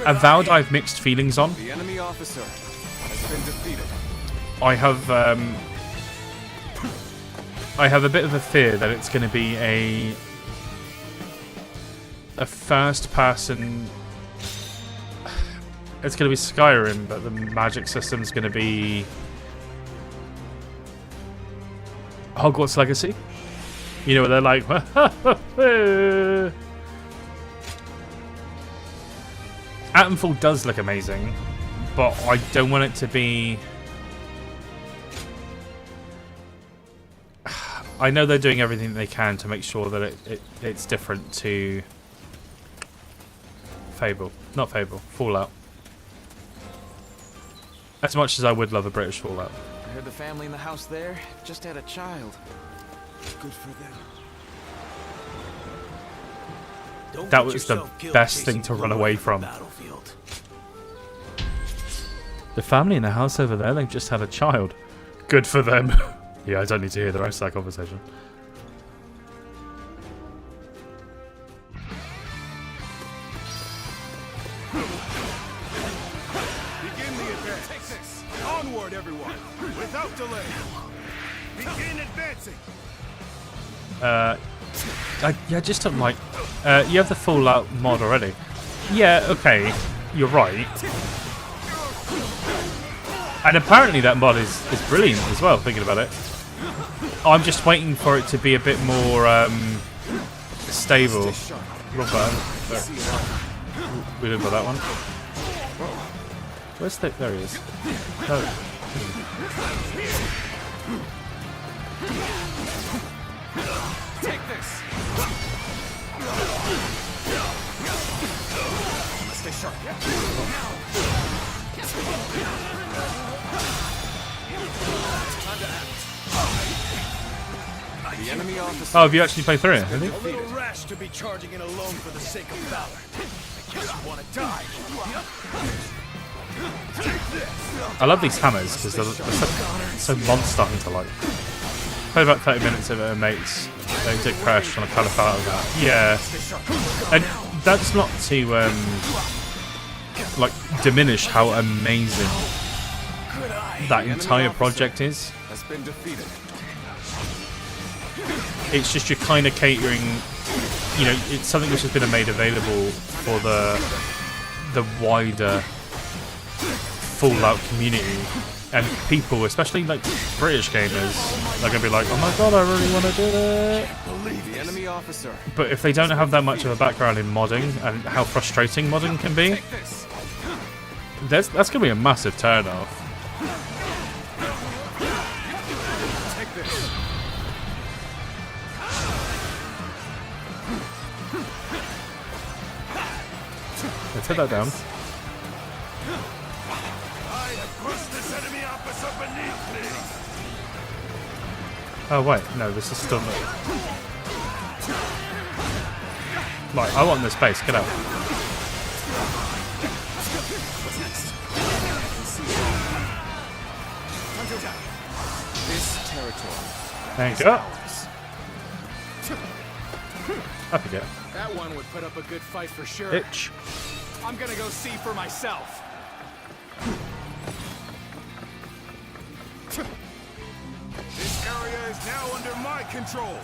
Avowed I have mixed feelings on. The enemy officer has been defeated. I have a bit of a fear that it's going to be a first person. It's going to be Skyrim, but the magic system's going to be Hogwarts Legacy. You know, where they're like, Atomfall does look amazing, but I don't want it to be. I know they're doing everything they can to make sure that it's different to Fable. Not Fable, Fallout. As much as I would love a British Fallout. I heard the family in the house there just had a child. Good for them. Don't That get was the yourself killed best chasing thing to run blue away on the from. battlefield. The family in the house over there, they've just had a child. Good for them. Yeah, I don't need to hear the rest of that conversation. Begin the advance. Take this. Onward, everyone. Without delay. Begin advancing. I just don't like... you have the Fallout mod already. Yeah, okay. You're right. And apparently that mod is brilliant as well, thinking about it. I'm just waiting for it to be a bit more stable. Wrong button. We didn't got that one. Where's the... There he is. No. Take this. Stay sharp. The enemy officer. Oh, have you actually played through it? Have you? A little rash to be charging in alone for the sake of valor. I guess you want to die. I love these hammers because they're so monster hunter-like. Played about 30 minutes of it with mates. They did crash and I kind of fell out of that. Yeah. And that's not to like diminish how amazing that entire project is. Has been defeated. It's just you're kind of catering, you know, it's something which has been made available for the wider Fallout community, and people, especially like British gamers, they're gonna be like, oh my god, I really want to do it. The enemy officer. But if they don't have that much of a background in modding and how frustrating modding can be, that's gonna be a massive turn-off. Take this. Let's hit that down. I have crushed this enemy officer beneath me. Oh wait, no, this is still not. Right, I want this base. Get out. This territory. Thank you. I forget. That one would put up a good fight for sure. Itch. I'm gonna go see for myself. This area is now under my control.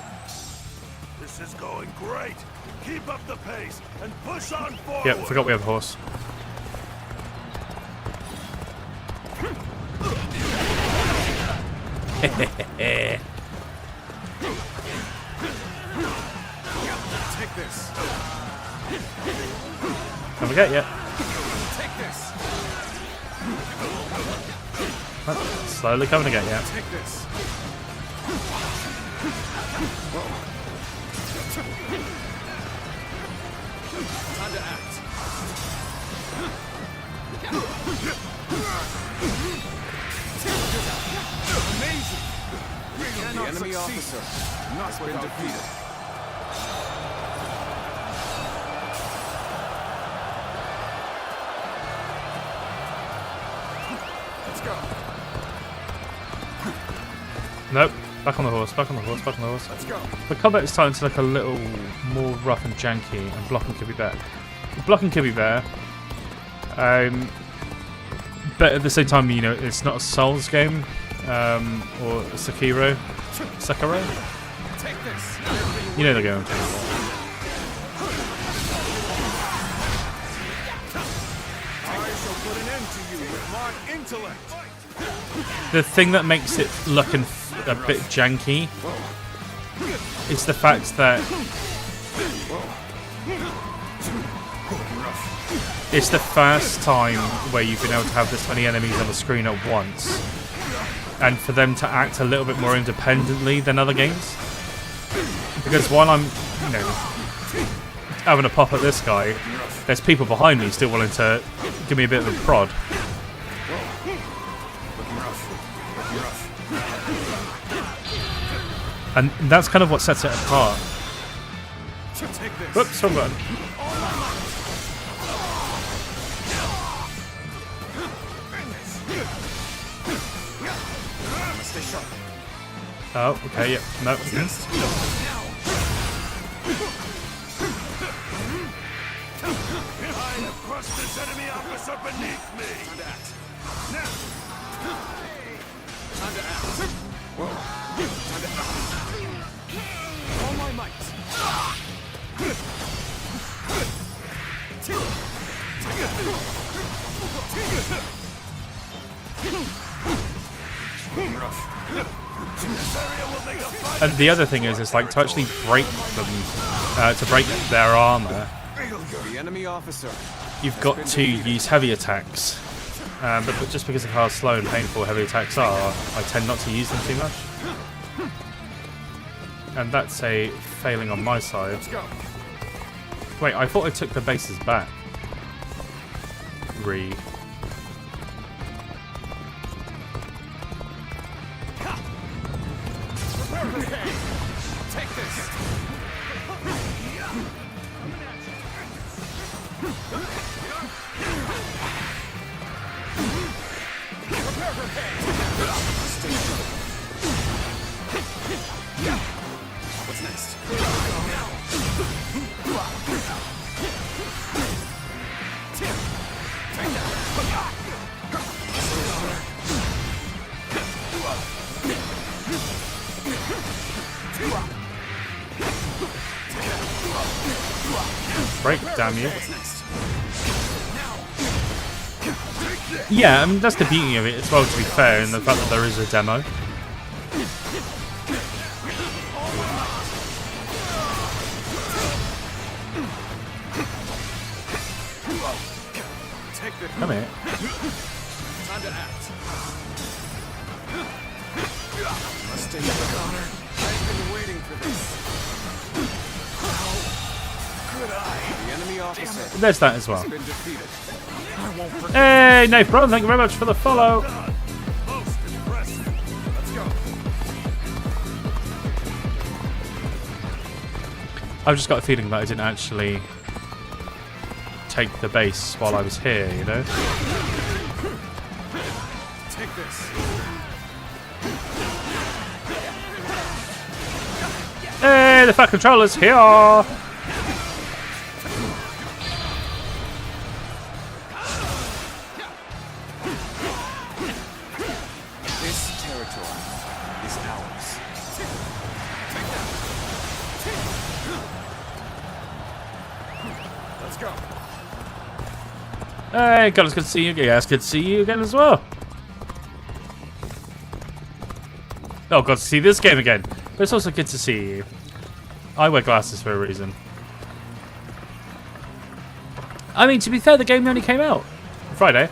This is going great. Keep up the pace and push on forward. Yep, forgot we have a horse. Take this. Don't forget yet. Take this. Slowly coming again, yeah. Take this. Time to act. Amazing. The enemy officer has been defeated. Let's go. Nope. Back on the horse, back on the horse, back on the horse. Let's go. The combat is starting to look a little more rough and janky, and blocking could be better. Blocking could be better. But at the same time, you know, it's not a Souls game, or a Sekiro. Take this. You know they're going to. I shall put an end to you with my intellect. The thing that makes it look a bit janky is the fact that it's the first time where you've been able to have this many enemies on the screen at once, and for them to act a little bit more independently than other games. Because while I'm, you know, having a pop at this guy, there's people behind me still willing to give me a bit of a prod. And that's kind of what sets it apart. Whoops, wrong button. Oh, okay, yep, no. I have crushed this enemy officer beneath me! Time to act. Now! Time to act. Whoa. Time to act. All my might. And the other thing is like to actually break them, to break their armor, The enemy officer. you've got to use heavy attacks. But just because of how slow and painful heavy attacks are, I tend not to use them too much. And that's a failing on my side. Let's go. Wait, I thought I took the bases back. Take this. What's next? Break, damn you. Yeah, I mean, that's the beauty of it as well, to be fair, in the fact that there is a demo. Come here. Time to act. Must take the honor. I've been waiting for this. How could I? The enemy officer There's that as well. has been defeated. Hey, Nate Brown, thank you very much for the follow. Most impressive. Let's go. I've just got a feeling that I didn't actually take the base while I was here, you know? Take this. Hey, the Fat Controller's here! This territory is ours. Take that. Let's go. Hey, God, it's good to see you again. Yeah, it's good to see you again as well. Oh, God, to see this game again. But it's also good to see you. I wear glasses for a reason. I mean, to be fair, the game only came out Friday.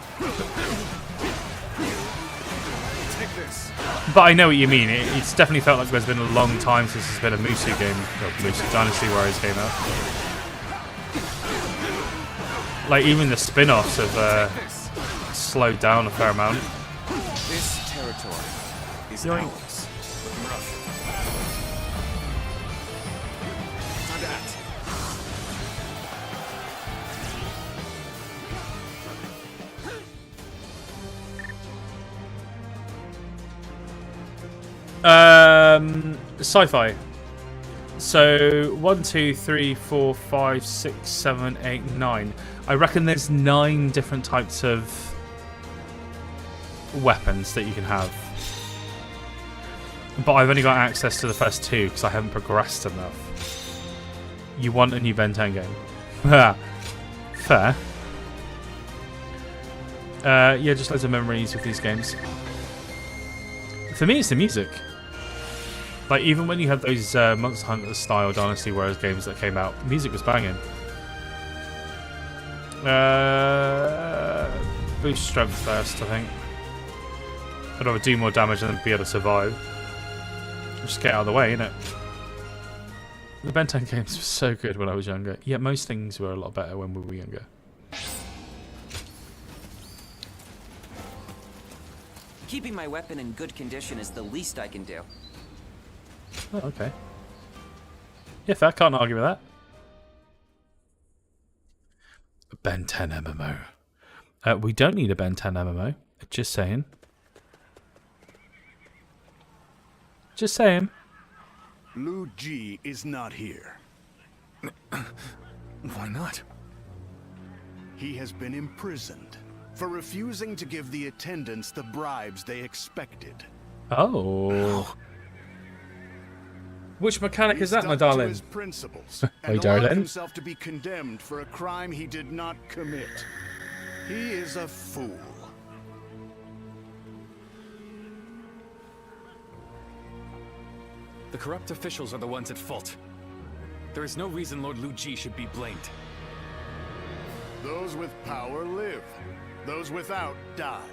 Take this. But I know what you mean. It's definitely felt like there's been a long time since there's been a Musu game, or Musu Dynasty Warriors came out. Like, even the spin-offs have slowed down a fair amount. This territory is Yoink. ours. Looking rough. Time to act. Sci-fi. So 1, 2, 3, 4, 5, 6, 7, 8, 9. I reckon there's 9 different types of weapons that you can have. But I've only got access to the first 2 because I haven't progressed enough. You want a new Ben 10 game? Fair. Yeah, just loads of memories with these games. For me, it's the music. Like, even when you had those Monster Hunter style Dynasty Warriors games that came out, music was banging. Boost strength first, I think. I'd rather do more damage and then be able to survive. Just get out of the way, innit? The Ben 10 games were so good when I was younger. Yeah, most things were a lot better when we were younger. Keeping my weapon in good condition is the least I can do. Oh, okay. Yeah, fair. Can't argue with that. Ben 10 MMO. We don't need a Ben 10 MMO. Just saying. Just saying. Lu Ji is not here. Why not? He has been imprisoned for refusing to give the attendants the bribes they expected. Oh. Which mechanic is that, my He stuck to darling? his principles Hey, and allowed darling. himself to be condemned for a crime he did not commit. He is a fool. The corrupt officials are the ones at fault. There is no reason Lord Lu Ji should be blamed. Those with power live. Those without die.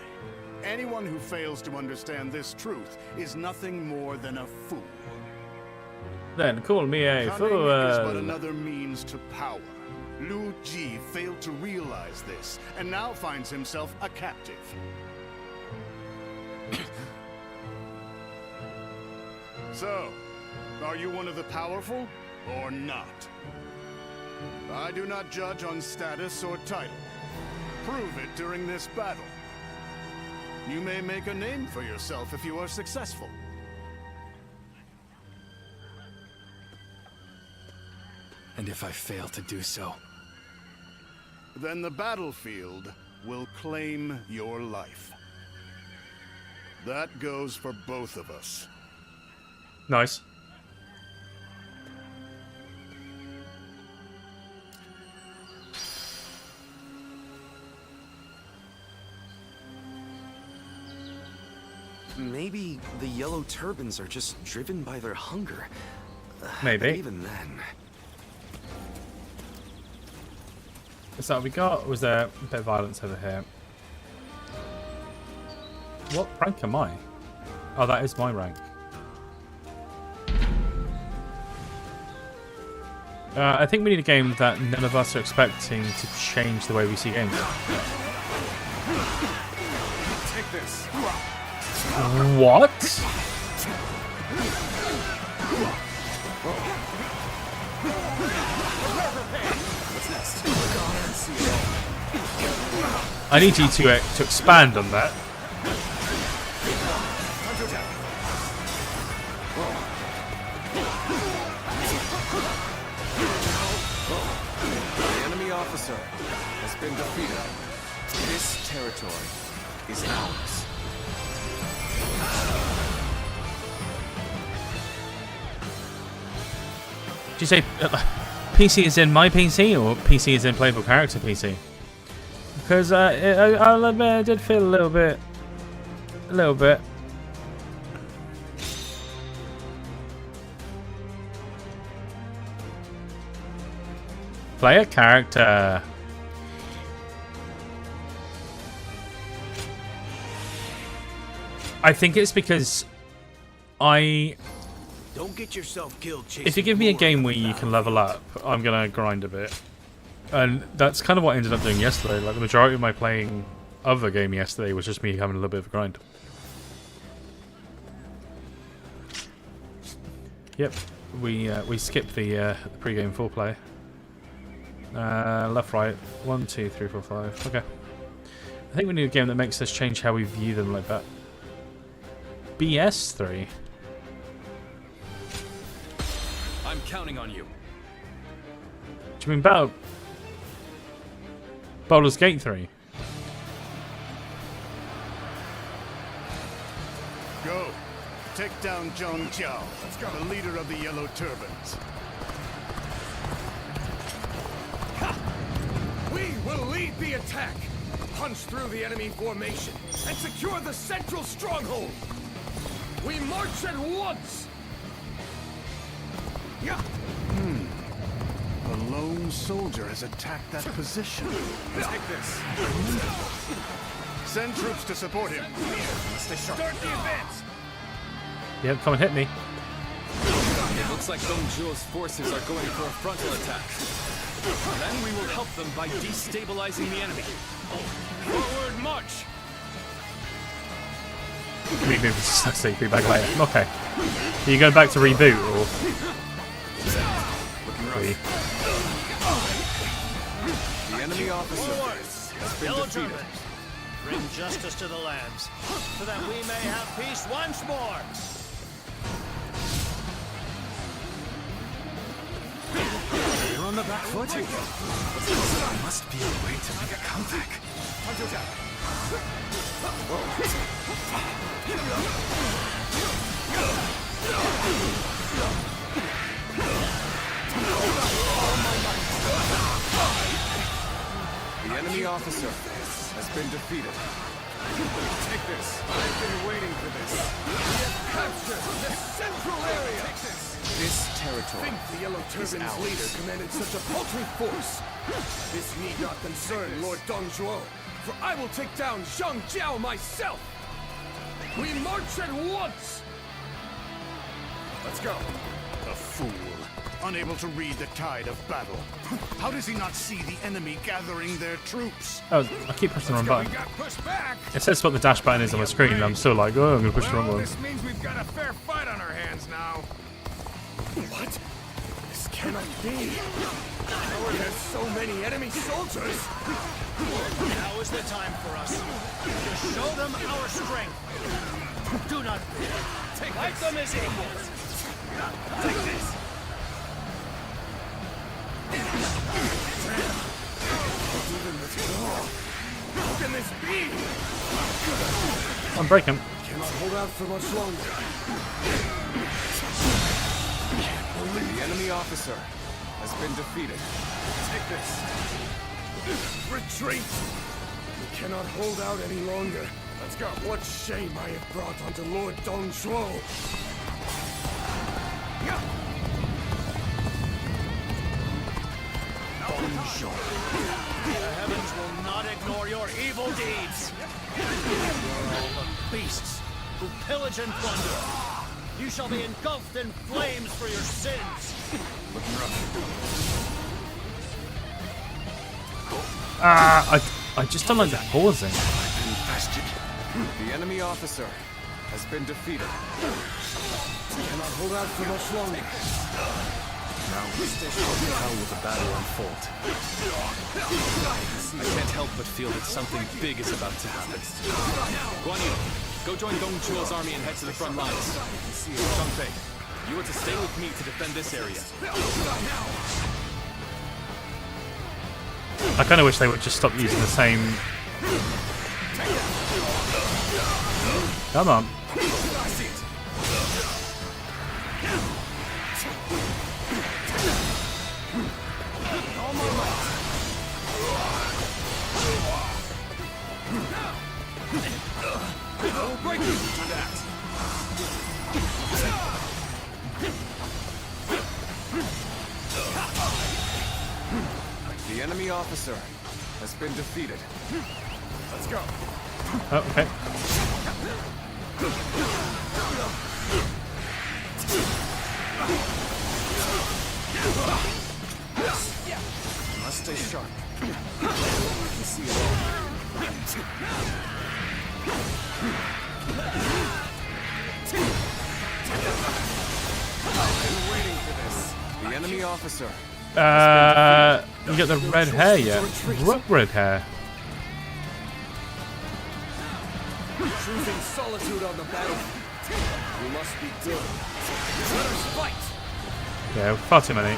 Anyone who fails to understand this truth is nothing more than a fool. Then call me a Cunning is but fool. another means to power. Lu Ji failed to realize this, and now finds himself a captive. So, are you one of the powerful, or not? I do not judge on status or title. Prove it during this battle. You may make a name for yourself if you are successful. And if I fail to do so? Then the battlefield will claim your life. That goes for both of us. Nice. Maybe the yellow turbans are just driven by their hunger. Maybe. But even then... Is that what we got? Or was there a bit of violence over here? What rank am I? Oh, that is my rank. I think we need a game that none of us are expecting to change the way we see games. Take this. What? I need you to expand on that. The enemy officer has been defeated. This territory is ours. Did you say PC is in my PC or PC is in playable character PC? Because I'll admit I did feel a little bit. Player character. I think it's because Don't get yourself killed chasing. if you give me a game where you can level up, I'm gonna grind a bit. And that's kind of what I ended up doing yesterday. Like the majority of my playing of the game yesterday was just me having a little bit of a grind. Yep, we skipped the pre-game foreplay. Left, right, 1, 2, 3, 4, 5. Okay. I think we need a game that makes us change how we view them like that. BS3. I'm counting on you. Do you mean Baldur's Gate 3? Go. Take down Zhong Jiao, the leader of the Yellow Turbans. We will lead the attack, punch through the enemy formation, and secure the central stronghold. We march at once. Yeah. A lone soldier has attacked that position. Take this. Send troops to support him. Stay sharp. Start the advance. Yep, come and hit me. It looks like Dong Zhuo's forces are going for a frontal attack. Then we will help them by destabilizing the enemy. Forward march! Reboot so you can be back later. Okay. Are you going back to reboot or? The enemy officer has been defeated. Bring justice to the lands, so that we may have peace once more. You're on the back foot. There must be a way to make a comeback. The enemy officer has been defeated. Take this. I've been waiting for this. We have captured the central area. Take this. This territory. Think the Yellow Turban's leader commanded such a paltry force. This need not concern Lord Dong Zhuo, for I will take down Zhang Jiao myself. We march at once. Let's go. A fool. Unable to read the tide of battle. How does he not see the enemy gathering their troops? Oh, I keep pressing the wrong button. We got pushed back. It says what the dash button is on my screen, and I'm still like, oh, I'm gonna push the wrong one. This means we've got a fair fight on our hands now. What? This cannot be. How are there so many enemy soldiers? Now is the time for us to show them our strength. Do not fear. Fight them as equals. Take this. Even withdraw. How can this be? I'm breaking. Cannot hold out for much longer. The enemy officer has been defeated. Take this. Retreat. We cannot hold out any longer. Let's go. What shame I have brought onto Lord Dong Zhuo. The heavens will not ignore your evil deeds. You are all the beasts who pillage and plunder. You shall be engulfed in flames for your sins. Looking rough. I just don't like that pausing. The enemy officer has been defeated. Cannot hold out for much longer. Now, how will the battle unfold? I can't help but feel that something big is about to happen. Guan Yu, go join Dong Zhuo's army and head to the front lines. Zhang Fei, you are to stay with me to defend this area. I kind of wish they would just stop using the same. Come on. The enemy officer has been defeated. Let's go. Oh, okay. Must stay sharp. I can see it all. I've been waiting for this. The enemy officer. You get the red hair yet? What red hair? Choosing solitude on the battlefield. We must be good. Let us fight. Yeah, far too many.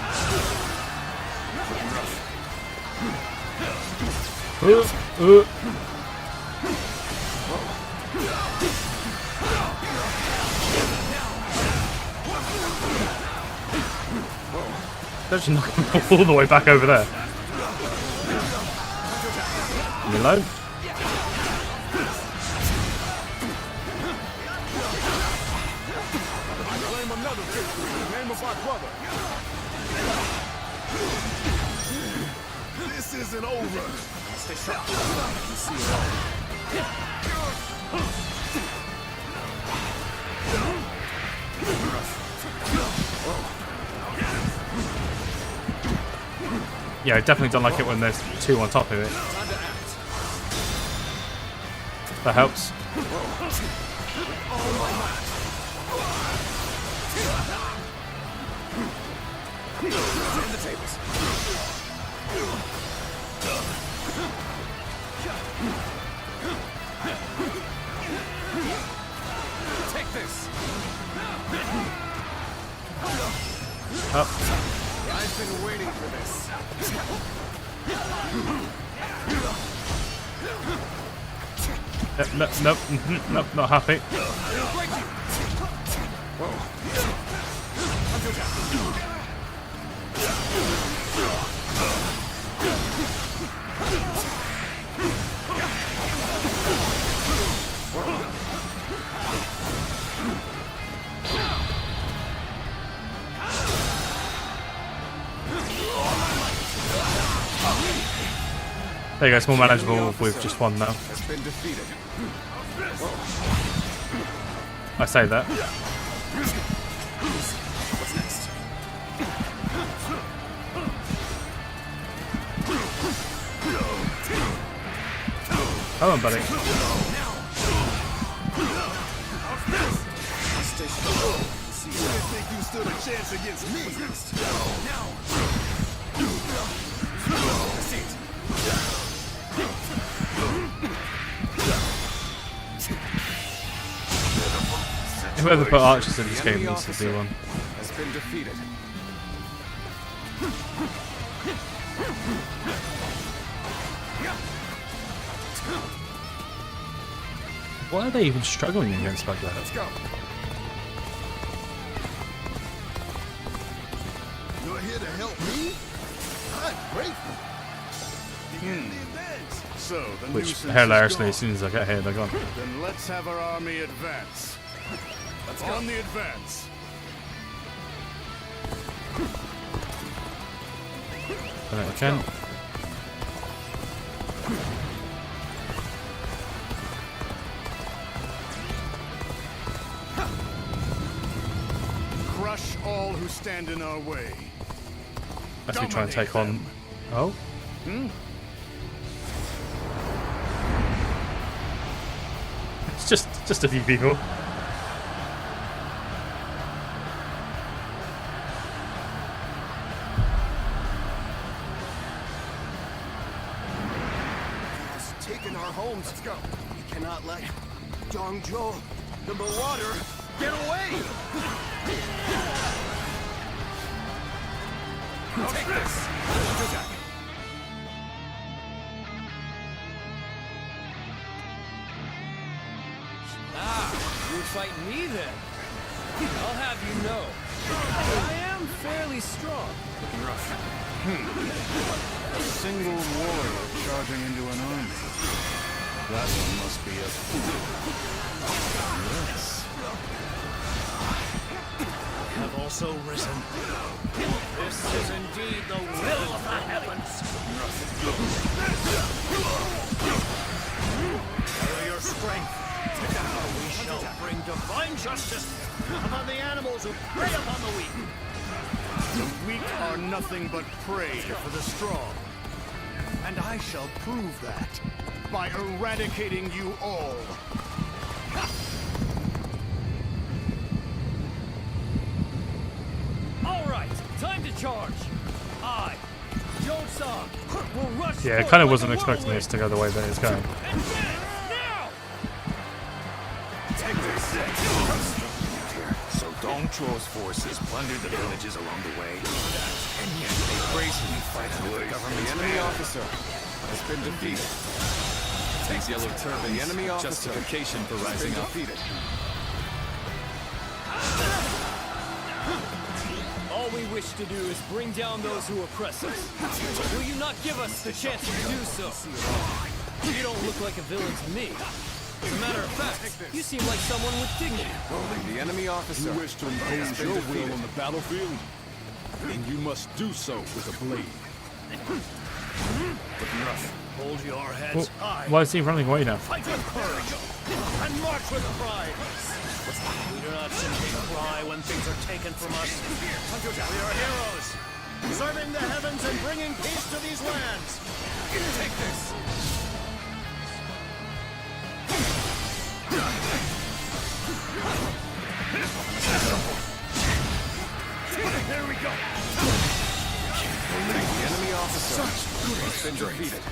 They're just knocking them all the way back over there. You low? Claim another victory in the name of our brother. This isn't over. Stay sharp. I can see it all. Yeah, I definitely don't like it when there's two on top of it. That helps. Turn the tables. Take this. Up. I've been waiting for this. Nope, nope, not happy. There you go, it's more manageable with just one now. Has been defeated. I say that. What's next? Come on, buddy. You didn't think you stood a chance against me? Whoever put archers in this game needs to do one. Has been defeated. Why are they even struggling against like that? Let's go. You're here to help me? I'm grateful. Begin the advance. So, the Which nuisance hilariously, is as soon as I get here, they're gone. gone. Then let's have our army advance. Let's go. On the advance. I can. Crush all who stand in our way. As we try and take on. Oh? It's just a few people. He's taken our homes. Let's go. We cannot let Dongzhou, the Marauder, get away. Take this. You're fighting me then? I'll have you know, I am fairly strong. Looking rough. A single warrior charging into an army. That one must be a fool. Yes. Have also risen. This is indeed the will of the heavens. Gather your strength. We shall bring divine justice upon the animals who prey upon the weak. The weak are nothing but prey for the strong. And I shall prove that by eradicating you all. All right, time to charge. I, Joe-san, will rush. Yeah, I forth kind of like wasn't a expecting whirlwind. this to go the way that it's going. Now! Take this. So Dongzhou's forces plundered the villages along the way. And yet they brazenly fight under the government. The enemy officer has been defeated. These yellow turbans, The enemy officer justification for has rising been up. defeated. All we wish to do is bring down those who oppress us. Will you not give us the chance to do so? You don't look like a villain to me. As a matter of fact, you seem like someone with dignity. The enemy officer You wish to impose your will on the battlefield? Then you must do so with a blade. looking rough. Hold your heads Oh, high. why is he running away now? Fight with courage and march with pride. We do not simply cry when things are taken from us. We are heroes. serving the heavens and bringing peace to these lands. Take this! There we go. The enemy officer has been defeated.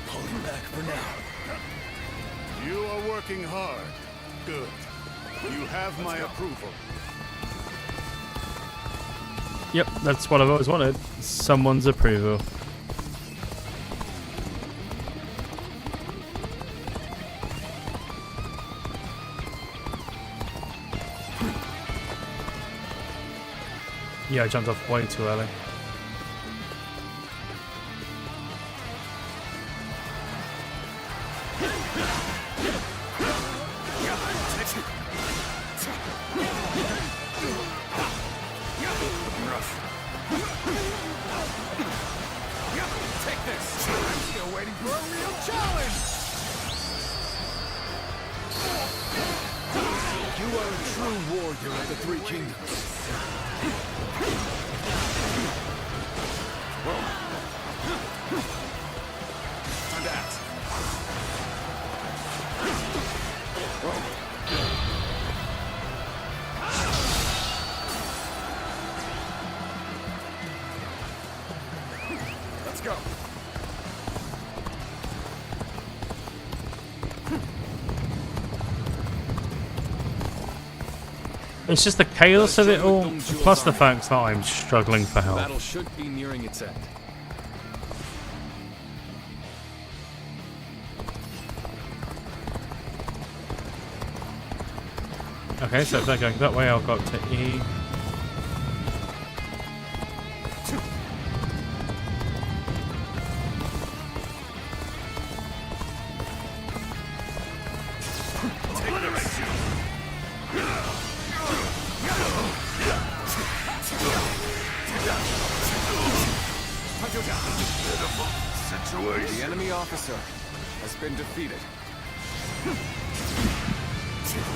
Pulling back for now. You are working hard. Good. You have my approval. Yep, that's what I've always wanted. Someone's approval. Yeah, I jumped off way too early. Take this! I'm still waiting for a real challenge! You are a true warrior of the Three Kingdoms. Time to act. Let's go. It's just the chaos of it all, plus the fact that I'm struggling for The health. battle should be nearing its end. Okay, so if they're going that way, I'll go up to E. The enemy officer has been defeated.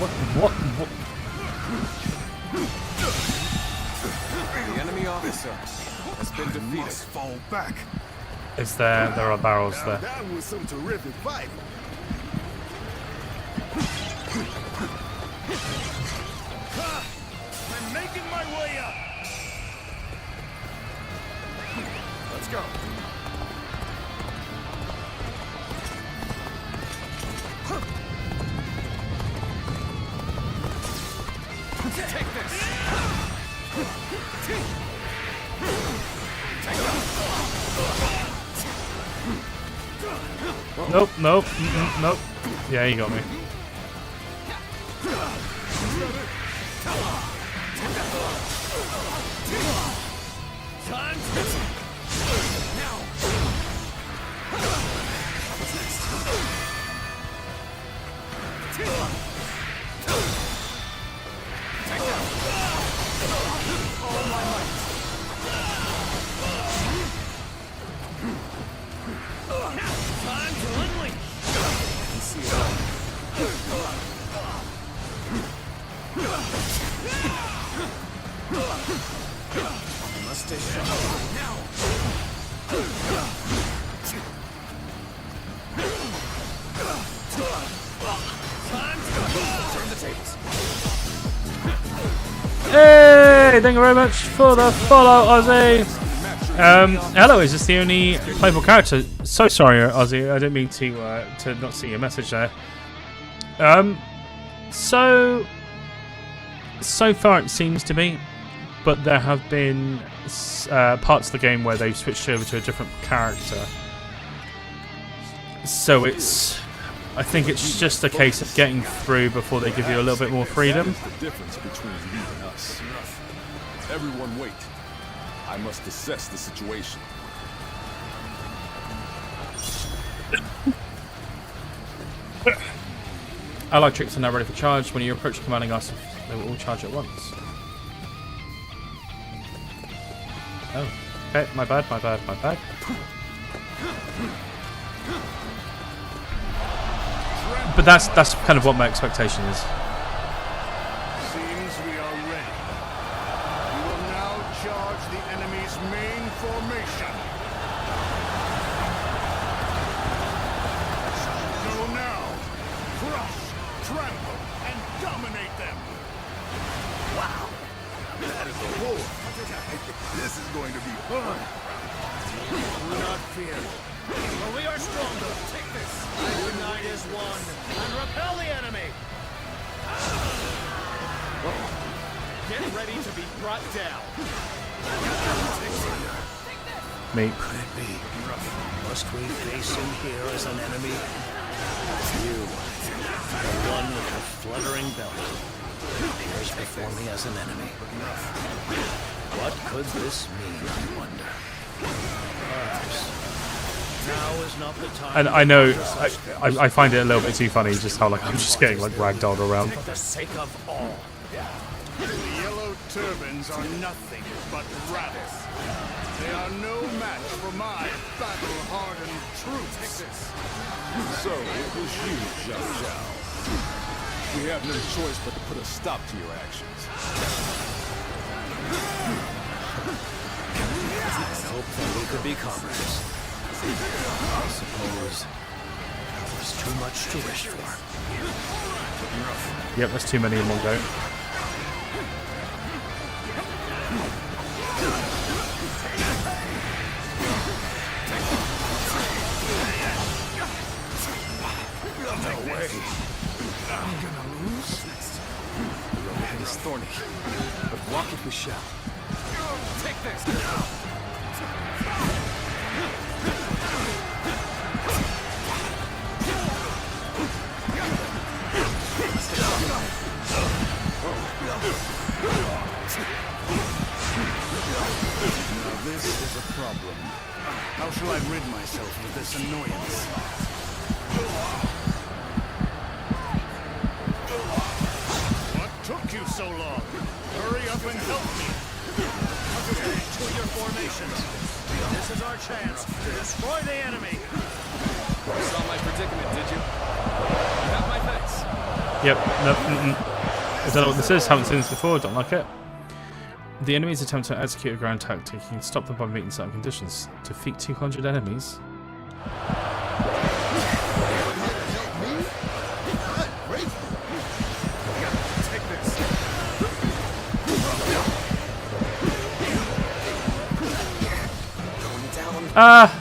What? The enemy officer has been defeated. Must fall back. Is there? There are barrels Now there. that was some terrific fighting. I'm making my way up. Let's go. Take this. Nope, nope, nope. Yeah, you got me. Time to unleash. Must stay strong. Now. Turn the tables. Hey, thank you very much for the follow, Ozzy. Hello, is this the only playable character? So sorry, Ozzy. I didn't mean to not see your message there. So far it seems to be, but there have been parts of the game where they've switched over to a different character. So I think it's just a case of getting through before they give you a little bit more freedom. That is the difference between you and us. Everyone wait. I must assess the situation. Allied troops are now ready for charge. When you approach the commanding us, they will all charge at once. Oh, okay, my bad. But that's kind of what my expectation is. Seems we are ready. We will now charge the enemy's main Do not fear, for we are stronger. Take this. Unite as one and repel the enemy. Get ready to be brought down. Me. Could it be? Must we face him here as an enemy? You, the one with the fluttering belt, appears before me as an enemy. What could this mean, I wonder? Perhaps now is not the time. And I know, I find it a little bit too funny, just how like I'm just getting like ragdolled around. For the sake of all. The yellow turbans are nothing but rabble. They are no match for my battle-hardened troops. So, it was you, Zhao Zhao. We have no choice but to put a stop to your actions. I hope that we could be comrades. I suppose there's too much to wish for. Yep, that's too many in one go. No way. I'm gonna lose? The road ahead is thorny, but walk it we shall. Take this. Now this is a problem. How shall I rid myself of this annoyance? What took you so long? Hurry up and help me! To your formations. This is our chance to destroy the enemy. You saw my predicament, did you? You have my thanks. Yep, no, I don't know what this is, haven't seen this before, don't like it. The enemies attempt to execute a ground tactic. You can stop them by meeting certain conditions. Defeat 200 enemies. Take this. Ah!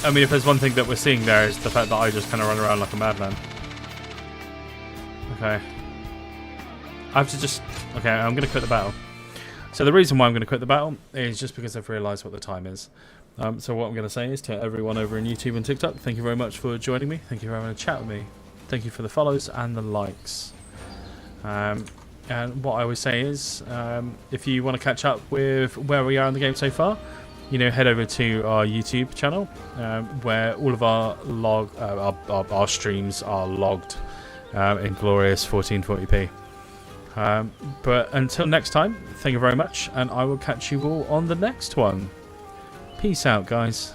I mean, if there's one thing that we're seeing there, is the fact that I just kind of run around like a madman. Okay. I have to just... Okay, I'm going to quit the battle. So the reason why I'm going to quit the battle is just because I've realised what the time is. So what I'm going to say is to everyone over in YouTube and TikTok, thank you very much for joining me. Thank you for having a chat with me. Thank you for the follows and the likes. And what I always say is, if you want to catch up with where we are in the game so far, you know, head over to our YouTube channel, where all of our our streams are logged in glorious 1440p. But until next time, thank you very much, and I will catch you all on the next one. Peace out, guys.